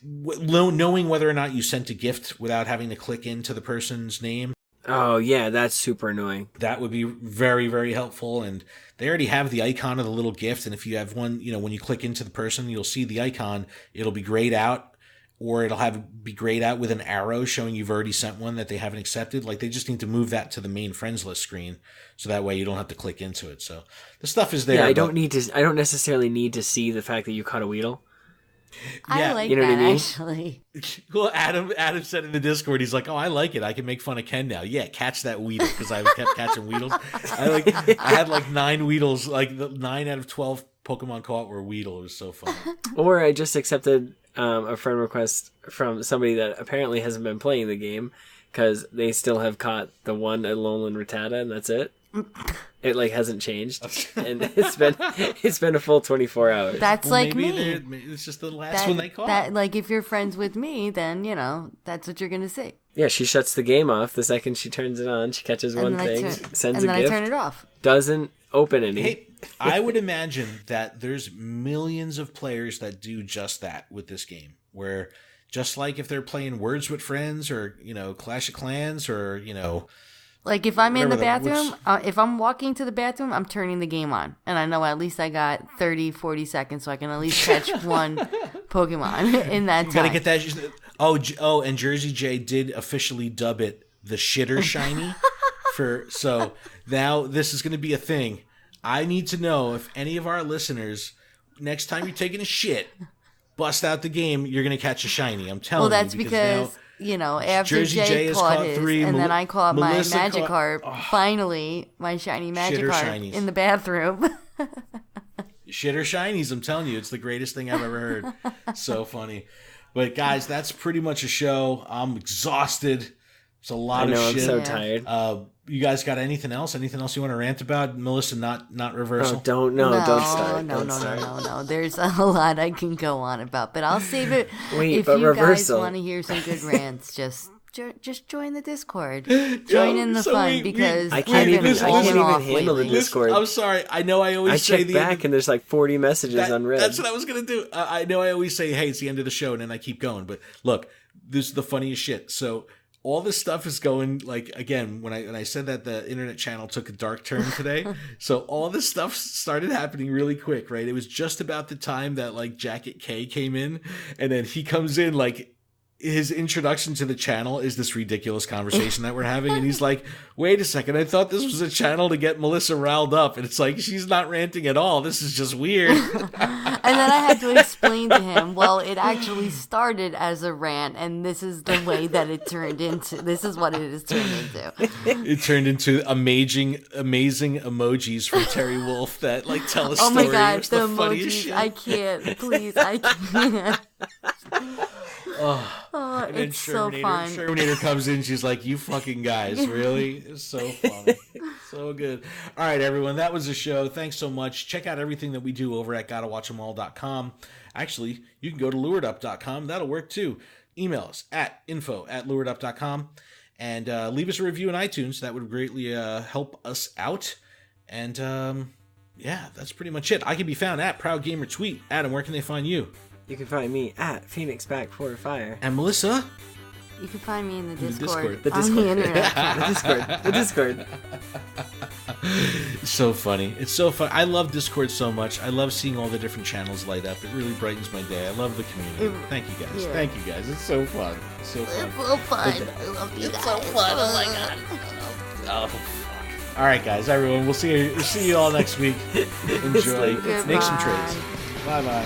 knowing whether or not you sent a gift without having to click into the person's name. Oh yeah, that's super annoying. That would be very, very helpful. And they already have the icon of the little gift, and if you have one, when you click into the person, you'll see the icon. It'll be grayed out, or it'll be grayed out with an arrow showing you've already sent one that they haven't accepted. Like, they just need to move that to the main friends list screen, so that way you don't have to click into it. So the stuff is there. Yeah, I don't necessarily need to see the fact that you caught a Weedle. I like that, actually. Well, Adam said in the Discord, he's like, "Oh, I like it. I can make fun of Ken now." Yeah, catch that Weedle, because I kept catching Weedles. I had like 9 Weedles, like 9 out of 12 Pokemon caught were Weedle. It was so fun. Or I just accepted a friend request from somebody that apparently hasn't been playing the game, because they still have caught the one Alolan Rattata, and that's it. It like hasn't changed, and it's been a full 24 hours. That's like me. It's just the last one they caught. That like if you're friends with me, then that's what you're gonna see. Yeah, she shuts the game off the second she turns it on. She catches one thing, sends a gift, and then I turn it off. Doesn't open any. Hey, I would imagine that there's millions of players that do just that with this game, where just like if they're playing Words with Friends or Clash of Clans or like if I'm in the bathroom, if I'm walking to the bathroom, I'm turning the game on. And I know at least I got 30, 40 seconds so I can at least catch one Pokemon in that time. You gotta get that. Oh, and Jersey J did officially dub it the Shitter Shiny. So now this is going to be a thing. I need to know if any of our listeners, next time you're taking a shit, bust out the game, you're going to catch a shiny. I'm telling you. Well, that's because after Jersey Jay caught his, 3, and then I caught Melissa my Magikarp, finally, my shiny Magikarp in the bathroom. Shitter shinies, I'm telling you. It's the greatest thing I've ever heard. So funny. But guys, that's pretty much a show. I'm exhausted. It's a lot of shit. I'm so tired. You guys got anything else? Anything else you want to rant about? Melissa, not reversal? Oh, don't start. No. There's a lot I can go on about, but I'll save it. Wait, if but you reversal. guys want to hear some good rants, just join the Discord. Join in the fun because I can't even handle the Discord. I'm sorry. I know I always say check back and there's like 40 messages unread. That's what I was gonna do. I know I always say, hey, it's the end of the show, and then I keep going. But look, this is the funniest shit. So all this stuff is going, like, again, when I said that the internet channel took a dark turn today, so all this stuff started happening really quick, right? It was just about the time that, like, Jacket K came in, and then he comes in, like, his introduction to the channel is this ridiculous conversation that we're having, and he's like, wait a second, I thought this was a channel to get Melissa riled up, and it's like, she's not ranting at all, this is just weird. And then I had to explain to him, well, it actually started as a rant, and this is the way that it turned into, this is what it has turned into. It turned into amazing emojis from Terry Wolf that, like, tell a story. Oh my god, the funniest emojis, shit. I can't, please, I can't. Oh, and then it's so fun. Terminator comes in, she's like, you fucking guys, really? It's so funny. So good. All right, everyone, that was the show. Thanks so much. Check out everything that we do over at gottawatchemall.com. Actually, you can go to luredup.com. That'll work too. Email us at info@luredup.com and leave us a review in iTunes. That would greatly help us out. And yeah, that's pretty much it. I can be found at ProudGamerTweet. Adam, where can they find you? You can find me at PhoenixBack4Fire. And Melissa? You can find me in the Discord. The Discord. On the internet. The Discord. It's so funny. It's so fun. I love Discord so much. I love seeing all the different channels light up. It really brightens my day. I love the community. Thank you guys. Yeah. Thank you guys. It's so fun. It's so fun. It's so fun. I love you guys. It's so fun. Oh my god. Oh, fuck. All right, guys. Everyone, we'll see you all next week. Enjoy. It's Make some trades. Bye-bye.